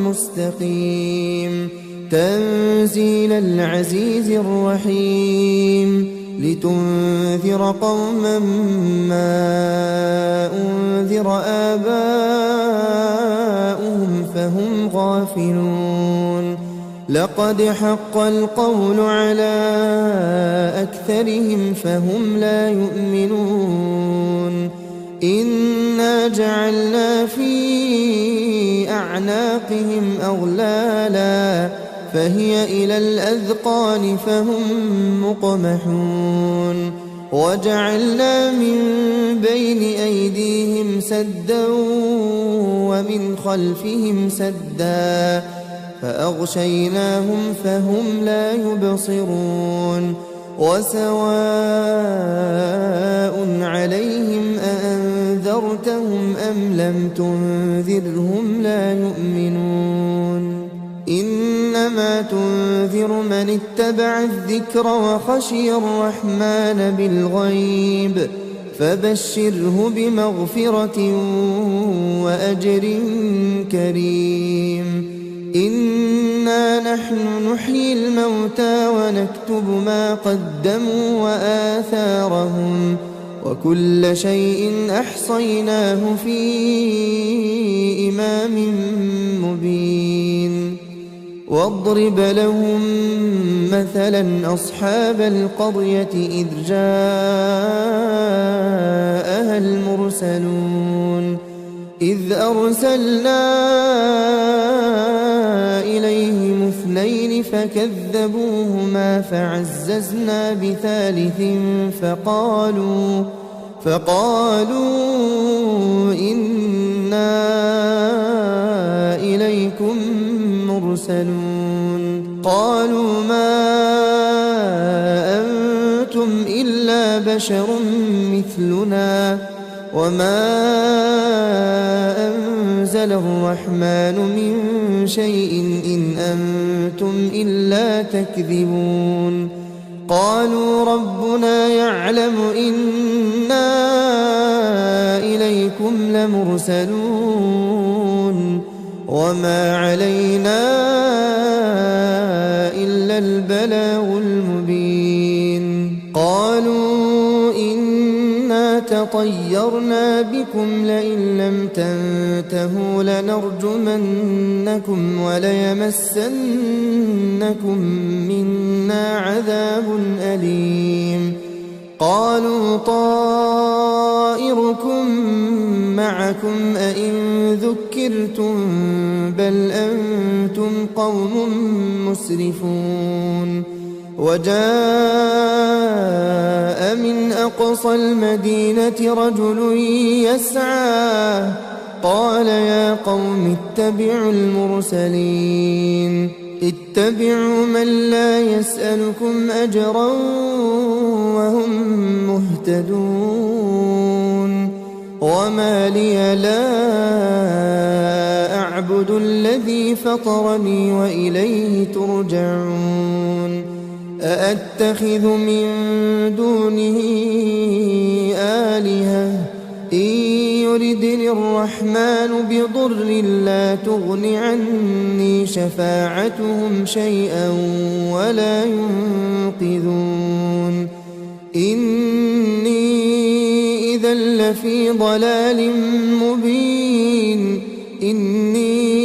مستقيم تنزيل العزيز الرحيم لتنذر قوما ما أنذر آباؤهم فهم غافلون لقد حق القول على أكثرهم فهم لا يؤمنون إنا جعلنا في أعناقهم أغلالا فهي إلى الأذقان فهم مقمحون وجعلنا من بين أيديهم سدا ومن خلفهم سدا فأغشيناهم فهم لا يبصرون وسواء عليهم أأنذرتهم أم لم تنذرهم لا يؤمنون إنما تنذر من اتبع الذكر وخشي الرحمن بالغيب فبشره بمغفرة وأجر كريم إنا نحن نحيي الموتى ونكتب ما قدموا وآثارهم وكل شيء أحصيناه في إمام مبين واضرب لهم مثلا أصحاب القرية إذ جاءها المرسلون إذ أرسلنا إليهم اثنين فكذبوهما فعززنا بثالث فقالوا إنا إليكم مرسلون قالوا ما أنتم إلا بشر مثلنا وما أنزل الرحمن من شيء إن أنتم إلا تكذبون قالوا ربنا يعلم إنا إليكم لمرسلون وما علينا إلا البلاغ المبين قالوا إنا تطيرنا بكم لئن لم تنتهوا لنرجمنكم وليمسنكم منا عذاب أليم قالوا طائركم معكم أئن ذكرتم بل أنتم قوم مسرفون وجاء من أقصى المدينة رجل يسعى قال يا قوم اتبعوا المرسلين اتبعوا من لا يسألكم أجرا وهم مهتدون وما لي لا أعبد الذي فطرني وإليه ترجعون أأتخذ من دونه آلهة إن يردني الرحمن بضر لا تغن عني شفاعتهم شيئا ولا ينقذون إني إذا لفي ضلال مبين إني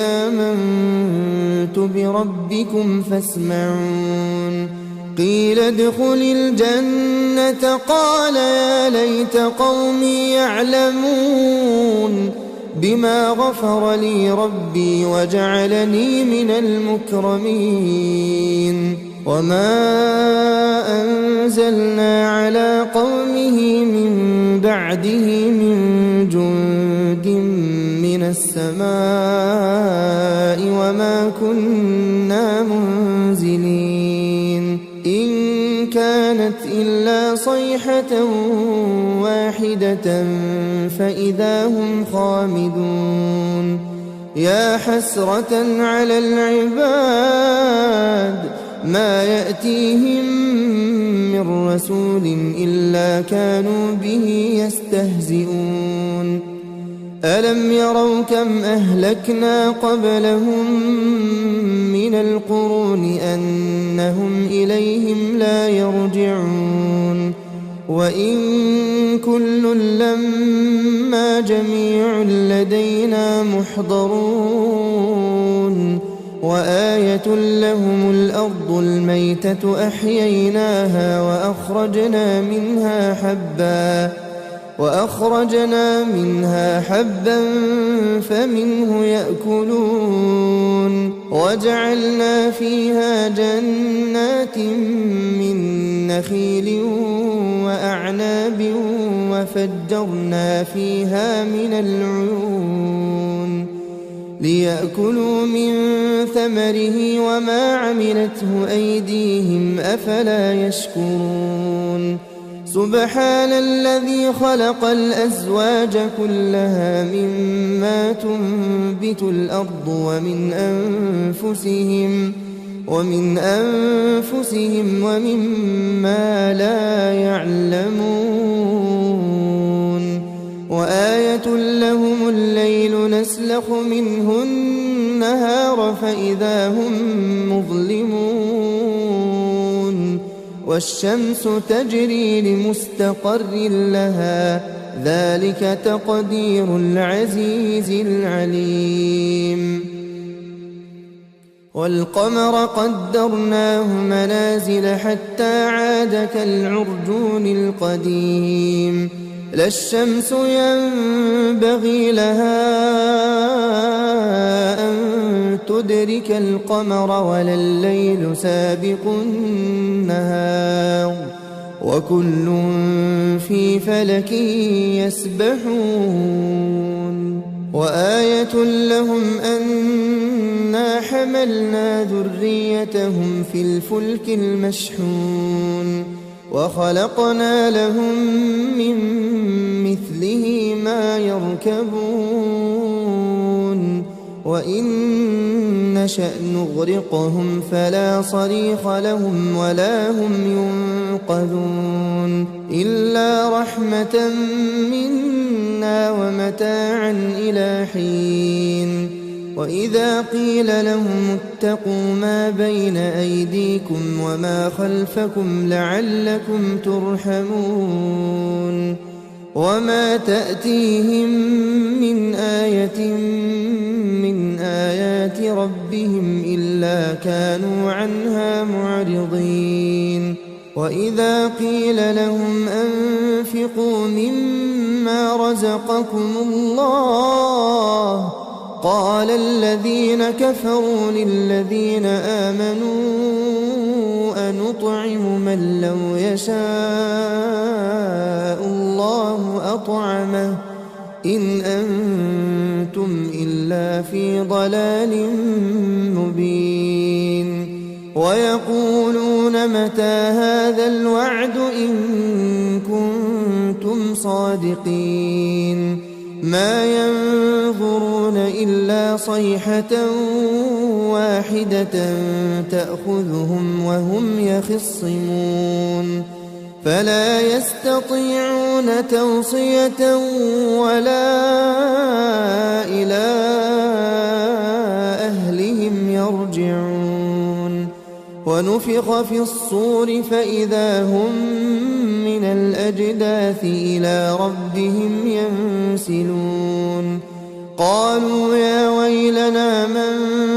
آمنت بربكم فاسمعون قيل ادخل الجنة قال يا ليت قومي يعلمون بما غفر لي ربي وجعلني من المكرمين وما أنزلنا على قومه من بعده من جند من السماء وما كنا منزلين إن كانت إلا صيحة واحدة فإذا هم خامدون يا حسرة على العباد ما يأتيهم من رسول إلا كانوا به يستهزئون ألم يروا كم أهلكنا قبلهم من القرون أنهم إليهم لا يرجعون وإن كل لما جميع لدينا محضرون وآية لهم الأرض الميتة أحييناها وأخرجنا منها حبا فمنه يأكلون وجعلنا فيها جنات من نخيل وأعناب وفجرنا فيها من العيون ليأكلوا من ثمره وما عملته أيديهم أفلا يشكرون سبحان الذي خلق الأزواج كلها مما تنبت الأرض ومن أنفسهم ومما لا يعلمون وآية لهم الليل نسلخ منه النهار فإذا هم مظلمون والشمس تجري لمستقر لها ذلك تقدير العزيز العليم والقمر قدرناه منازل حتى عاد كالعرجون القديم لا الشمس ينبغي لها أن تدرك القمر ولا الليل سابق النهار وكل في فلك يسبحون وآية لهم أنا حملنا ذريتهم في الفلك المشحون وخلقنا لهم من مثله ما يركبون وإن نشأ نغرقهم فلا صريخ لهم ولا هم ينقذون إلا رحمة منا ومتاعا إلى حين وإذا قيل لهم اتقوا ما بين أيديكم وما خلفكم لعلكم ترحمون وما تأتيهم من آية من آيات ربهم إلا كانوا عنها معرضين وإذا قيل لهم أنفقوا مما رزقكم الله قال الذين كفروا للذين آمنوا أنطعم من لو يشاء الله أطعمه إن أنتم إلا في ضلال مبين ويقولون متى هذا الوعد إن كنتم صادقين ما ينظرون إلا صيحة واحدة تأخذهم وهم يخصمون فلا يستطيعون توصية ولا إلى أهلهم يرجعون ونفخ في الصور فإذا هم من الأجداث إلى ربهم ينسلون قالوا يا ويلنا من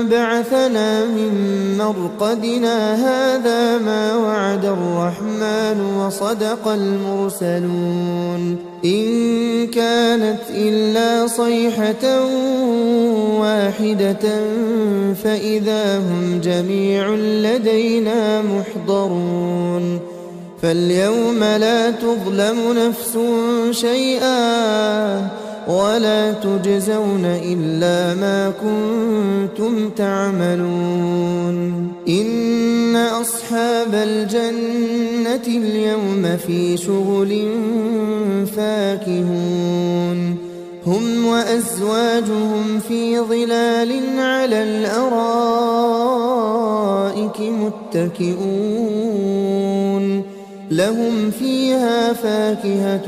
بعثنا من مرقدنا هذا ما وعد الرحمن وصدق المرسلون إن كانت إلا صيحة واحدة فإذا هم جميع لدينا محضرون فاليوم لا تظلم نفس شيئا ولا تجزون إلا ما كنتم تعملون إن أصحاب الجنة اليوم في شغل فاكهون هم وأزواجهم في ظلال على الأرائك متكئون لهم فيها فاكهة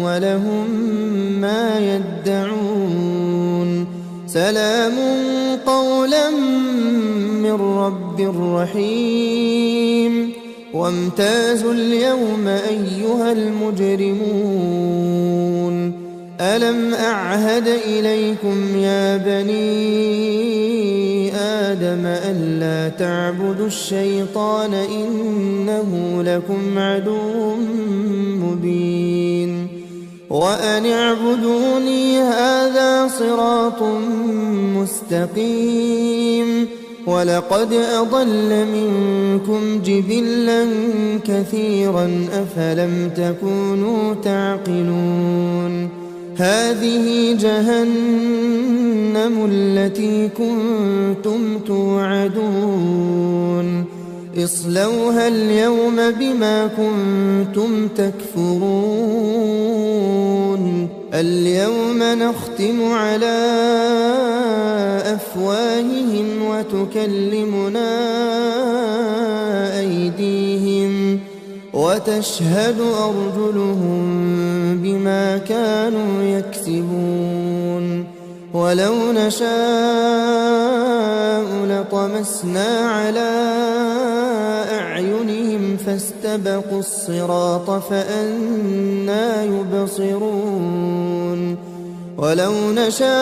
ولهم ما يدعون سلام قولا من رب رحيم وامتازوا اليوم أيها المجرمون ألم أعهد إليكم يا بني آدم ألا تعبدوا الشيطان إنه لكم عدو مبين وأن اعبدوني هذا صراط مستقيم ولقد أضل منكم جبلا كثيرا أفلم تكونوا تعقلون هذه جهنم التي كنتم توعدون اصلوها اليوم بما كنتم تكفرون اليوم نختم على أفواههم وتكلمنا أيديهم وتشهد أرجلهم بما كانوا يكسبون ولو نشاء لطمسنا على أعينهم فاستبقوا الصراط فأنى يبصرون ولو نشاء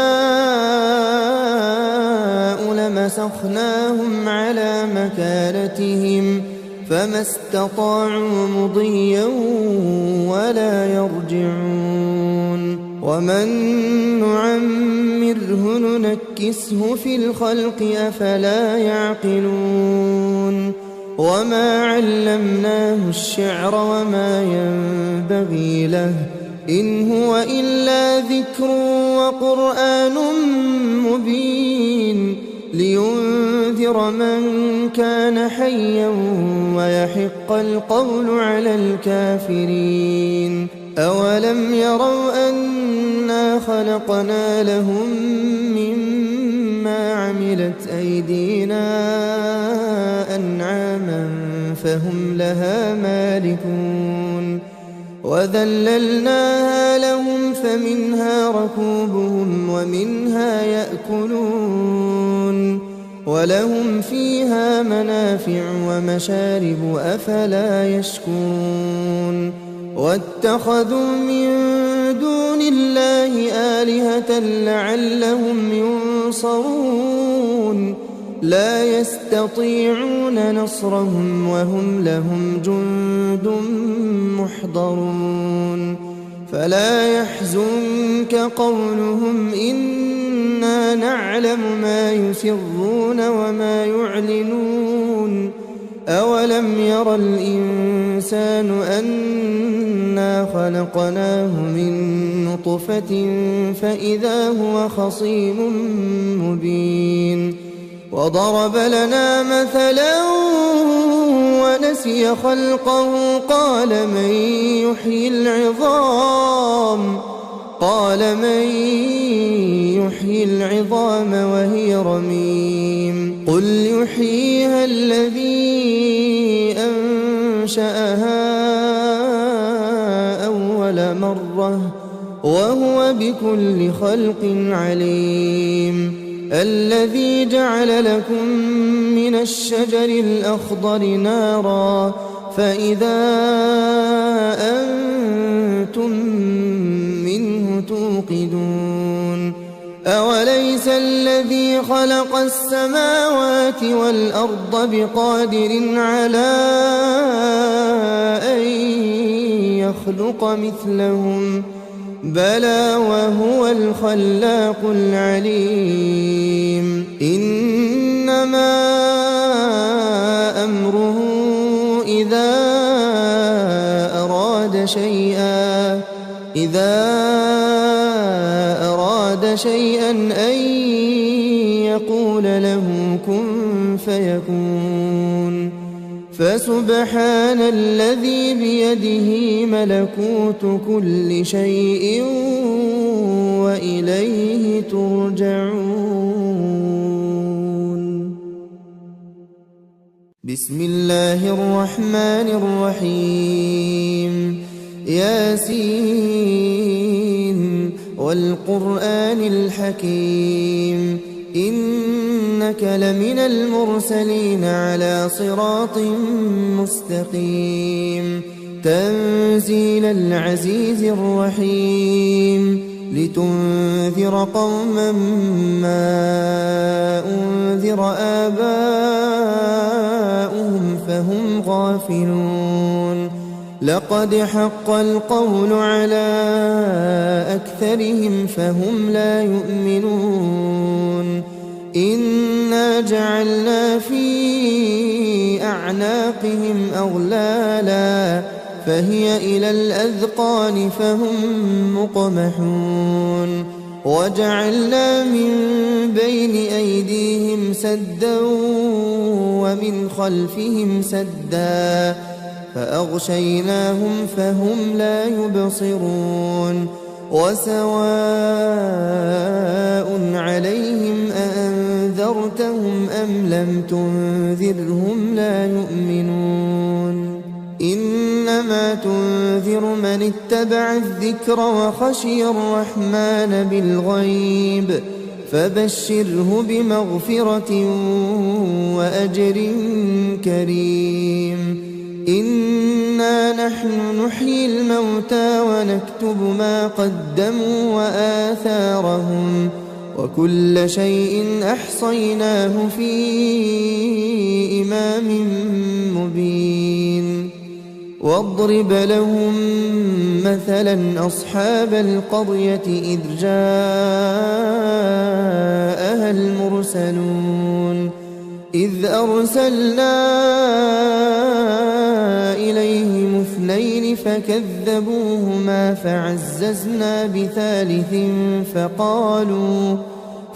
لمسخناهم على مكانتهم فما استطاعوا مضيا ولا يرجعون ومن نعمره ننكسه في الخلق أفلا يعقلون وما علمناه الشعر وما ينبغي له إن هو إلا ذكر وقرآن مبين لينذر من كان حيا ويحق القول على الكافرين أولم يروا أنا خلقنا لهم مما عملت أيدينا أنعاما فهم لها مالكون وذللناها لهم فمنها ركوبهم ومنها يأكلون ولهم فيها منافع ومشارب أفلا يشكون واتخذوا من دون الله آلهة لعلهم ينصرون لا يستطيعون نصرهم وهم لهم جند محضرون فلا يحزنك قولهم إنا نعلم ما يسرون وما يعلنون أولم ير الإنسان أنا خلقناه من نطفة فإذا هو خصيم مبين وضرب لنا مثلا ونسي خلقه قال من يحيي العظام وهي رميم قل يحييها الذي أنشأها أول مرة وهو بكل خلق عليم الذي جعل لكم من الشجر الأخضر نارا فإذا أنتم منه توقدون أوليس الذي خلق السماوات والأرض بقادر على أن يخلق مثلهم بلى وهو الخلاق العليم إنما أمره إذا أراد شيئا أن يقول له كن فيكون فسبحان الذي بيده ملكوت كل شيء وإليه ترجعون. بسم الله الرحمن الرحيم ياسين والقرآن الحكيم إنك لمن المرسلين على صراط مستقيم تنزيل العزيز الرحيم لتنذر قوما ما أنذر آباؤهم فهم غافلون لقد حق القول على أكثرهم فهم لا يؤمنون إنا جعلنا في أعناقهم أغلالا فهي إلى الأذقان فهم مقمحون وجعلنا من بين أيديهم سدا ومن خلفهم سدا فأغشيناهم فهم لا يبصرون وسواء عليهم أأنذرتهم أم لم تنذرهم لا يؤمنون إنما تنذر من اتبع الذكر وخشي الرحمن بالغيب فبشره بمغفرة وأجر كريم إنا نحن نحيي الموتى ونكتب ما قدموا وآثارهم وكل شيء أحصيناه في إمام مبين واضرب لهم مثلا أصحاب القرية إذ جاءها المرسلون إذ أرسلنا إليهم اثنين فكذبوهما فعززنا بثالث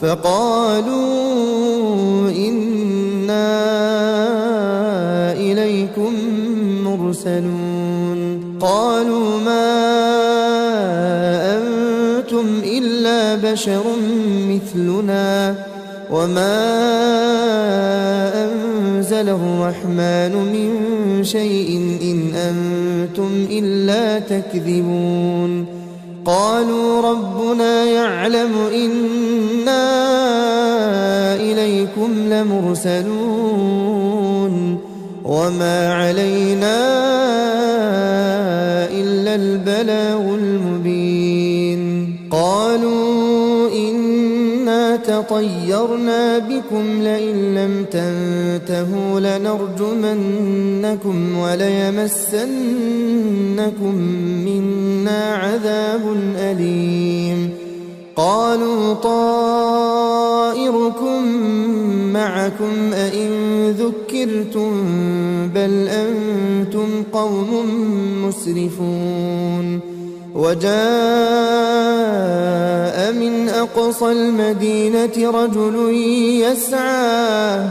فقالوا إنا إليكم مرسلون قالوا ما أنتم إلا بشر مثلنا وما أنزل الرحمن من شيء إن أنتم إلا تكذبون قالوا ربنا يعلم إنا إليكم لمرسلون وما علينا إلا البلاغ المبين قالوا إنا تطيرنا بكم لئن لم تنتهوا لنرجمنكم وليمسنكم منا عذاب أليم قالوا طائركم معكم أئن ذكرتم بل أنتم قوم مسرفون وجاء من أقصى المدينة رجل يسعى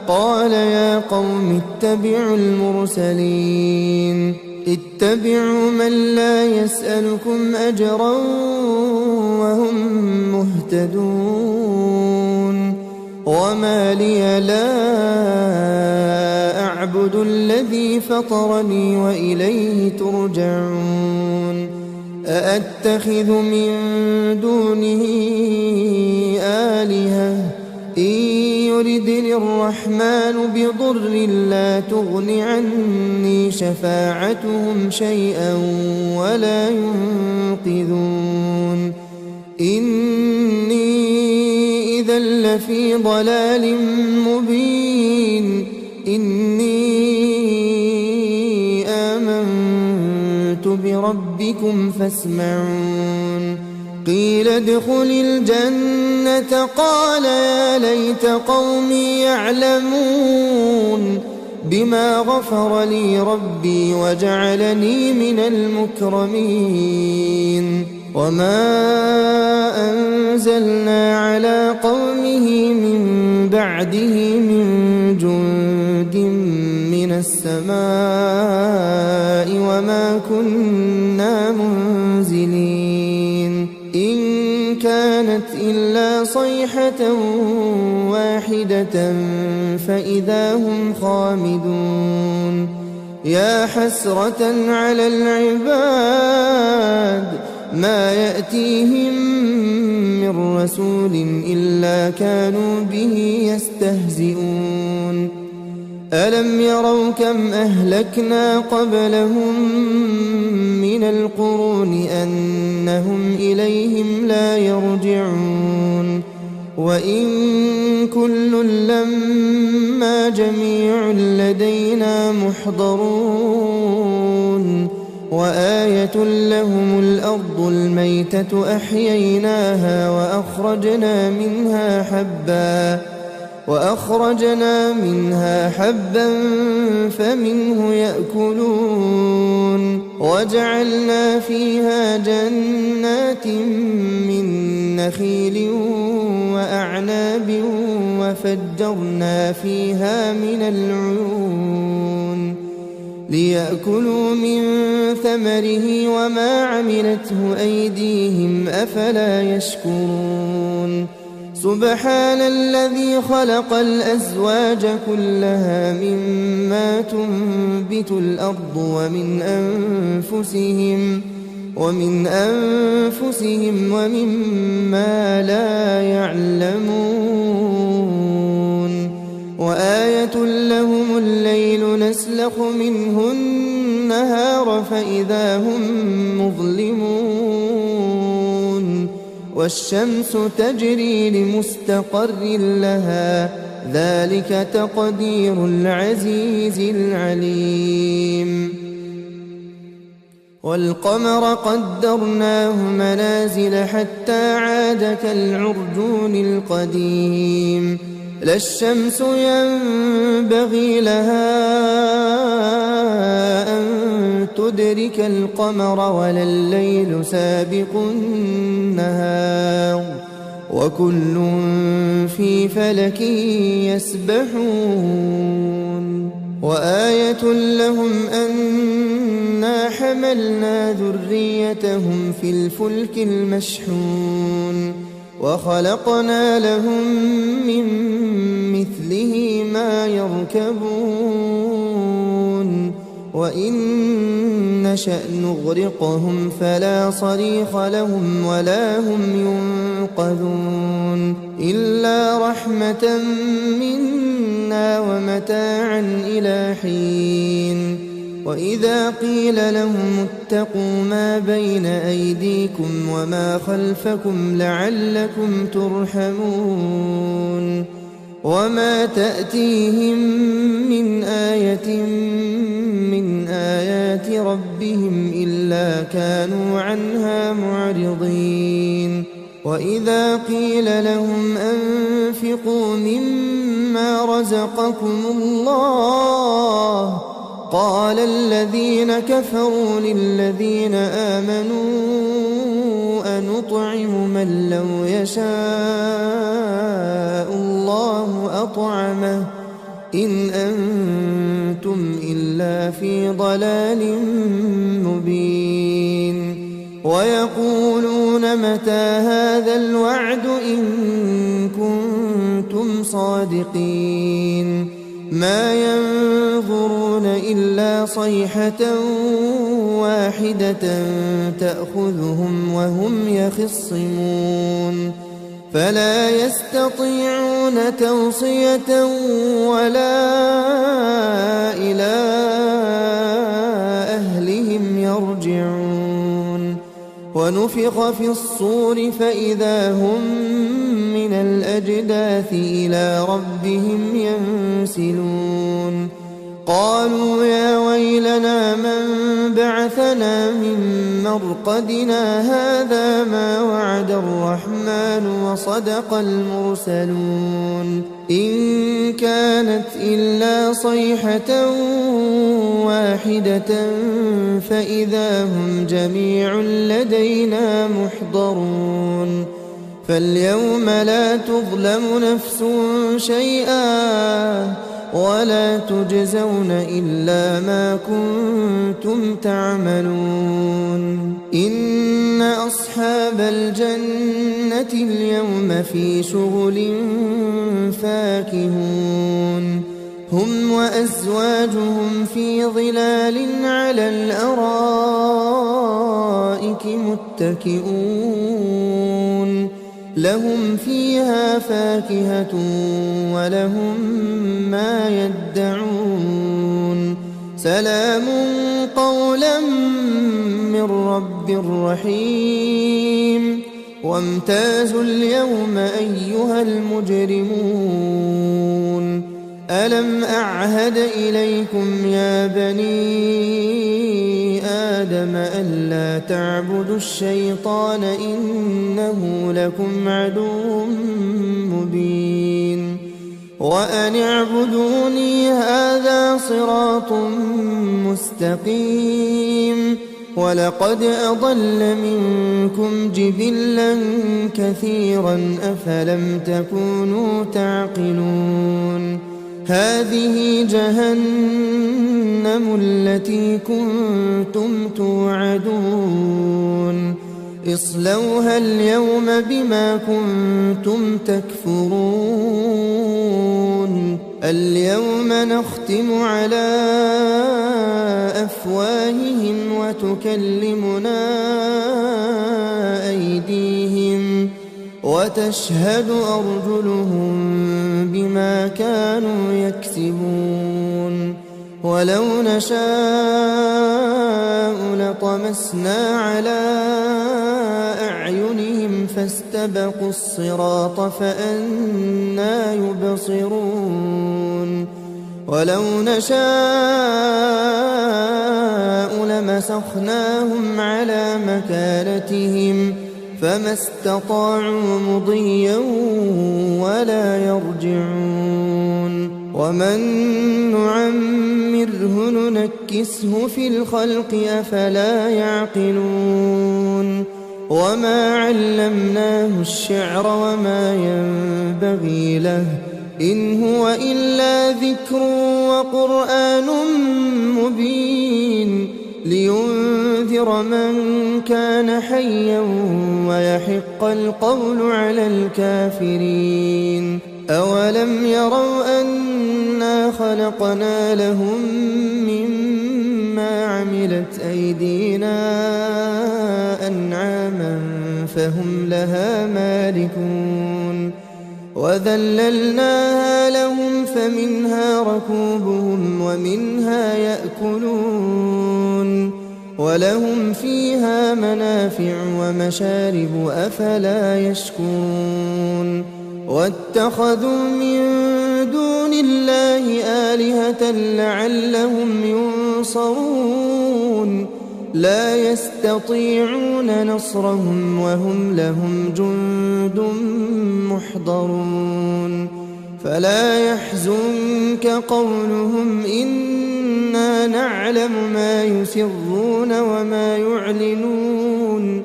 قال يا قوم اتبعوا المرسلين اتبعوا من لا يسألكم أجرا وهم مهتدون وما لي لا أعبد الذي فطرني وإليه ترجعون أأتخذ من دونه آلهة إن يردني الرحمن بضر لا تغن عني شفاعتهم شيئا ولا ينقذون إني إذا لفي ضلال مبين إني آمنت بربكم فاسمعون قيل ادخل الجنة قال يا ليت قومي يعلمون بما غفر لي ربي وجعلني من المكرمين وما أنزلنا على قومه من بعده من جند من السماء وما كنا منزلين إن كانت إلا صيحة واحدة فإذا هم خامدون يا حسرة على العباد ما يأتيهم من رسول إلا كانوا به يستهزئون ألم يروا كم أهلكنا قبلهم من القرون أنهم إليهم لا يرجعون وإن كل لما جميع لدينا محضرون وآية لهم الأرض الميتة أحييناها وأخرجنا منها حبا فمنه يأكلون وجعلنا فيها جنات من نخيل وأعناب وفجرنا فيها من العيون ليأكلوا من ثمره وما عملته أيديهم أفلا يشكرون سبحان الذي خلق الأزواج كلها مما تنبت الأرض ومن أنفسهم ومما لا يعلمون وآية لهم الليل نسلخ منه النهار فإذا هم مظلمون والشمس تجري لمستقر لها ذلك تقدير العزيز العليم والقمر قدرناه منازل حتى عاد كالعرجون القديم لا الشمس ينبغي لها أن تدرك القمر ولا الليل سابق النهار وكل في فلك يسبحون وآية لهم أنا حملنا ذريتهم في الفلك المشحون وخلقنا لهم من مثله ما يركبون وإن نشأ نغرقهم فلا صريخ لهم ولا هم ينقذون إلا رحمة منا ومتاعا إلى حين وإذا قيل لهم اتقوا ما بين أيديكم وما خلفكم لعلكم ترحمون وما تأتيهم من آية من آيات ربهم إلا كانوا عنها معرضين وإذا قيل لهم أنفقوا مما رزقكم الله قال الذين كفروا للذين آمنوا أنطعم من لو يشاء الله أطعمه إن أنتم إلا في ضلال مبين ويقولون متى هذا الوعد إن كنتم كنتم صادقين ما ينظرون إلا صيحة واحدة تأخذهم وهم يخصمون فلا يستطيعون توصية ولا إلى أهلهم يرجعون ونفخ في الصور فإذا هم من الأجداث إلى ربهم ينسلون قالوا يا ويلنا من بعثنا من مرقدنا هذا ما وعد الرحمن وصدق المرسلون إن كانت إلا صيحة واحدة فإذا هم جميع لدينا محضرون فاليوم لا تظلم نفس شيئا ولا تجزون إلا ما كنتم تعملون إن أصحاب الجنة اليوم في شغل فاكهون هم وأزواجهم في ظلال على الأرائك متكئون لهم فيها فاكهة ولهم ما يدعون سلام قولا من رب رحيم وامتازوا اليوم أيها المجرمون ألم أعهد إليكم يا بني آدم ألا تعبدوا الشيطان إنه لكم عدو مبين وأن اعبدوني هذا صراط مستقيم ولقد أضل منكم جبلا كثيرا أفلم تكونوا تعقلون هذه جهنم التي كنتم توعدون اصلوها اليوم بما كنتم تكفرون اليوم نختم على أفواههم وتكلمنا أيديهم وتشهد أرجلهم بما كانوا يكسبون ولو نشاء لطمسنا على أعينهم فاستبقوا الصراط فأنى يبصرون ولو نشاء لمسخناهم على مكانتهم فما استطاعوا مضيا ولا يرجعون ومن نعمره ننكسه في الخلق أفلا يعقلون وما علمناه الشعر وما ينبغي له إن هو إلا ذكر وقرآن مبين لينذر من كان حيا ويحق القول على الكافرين أولم يروا أنا خلقنا لهم مما عملت أيدينا أنعاما فهم لها مالكون وذللناها لهم فمنها ركوبهم ومنها يأكلون ولهم فيها منافع ومشارب أفلا يشكون واتخذوا من دون الله آلهة لعلهم ينصرون لا يستطيعون نصرهم وهم لهم جند محضرون فلا يحزنك قولهم إنا نعلم ما يسرون وما يعلنون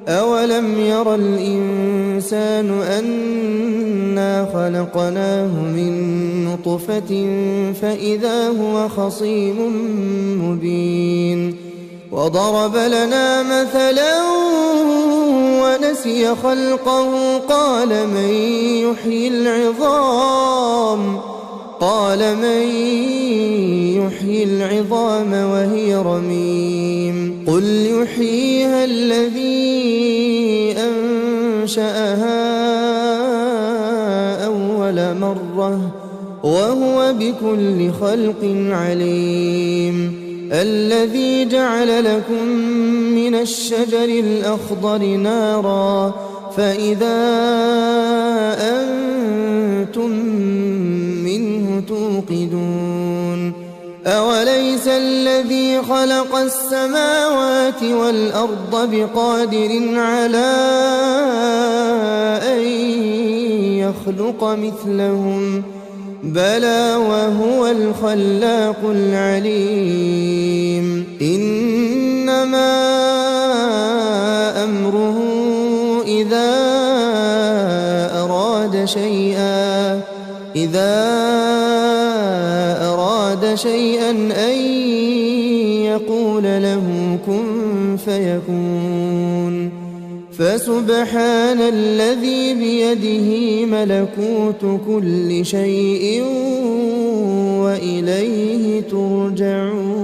أولم ير الإنسان أنا خلقناه من نطفة فإذا هو خصيم مبين وضرب لنا مثلا ونسي خلقه قال من يحيي العظام وهي رميم قل يحييها الذي أنشأها أول مرة وهو بكل خلق عليم الذي جعل لكم من الشجر الأخضر نارا فإذا أنتم منه توقدون أوليس الذي خلق السماوات والأرض بقادر على أن يخلق مثلهم بلى وهو الخلاق العليم إنما أمره إذا أراد شيئا أن يقول له كن فيكون فسبحان الذي بيده ملكوت كل شيء وإليه ترجعون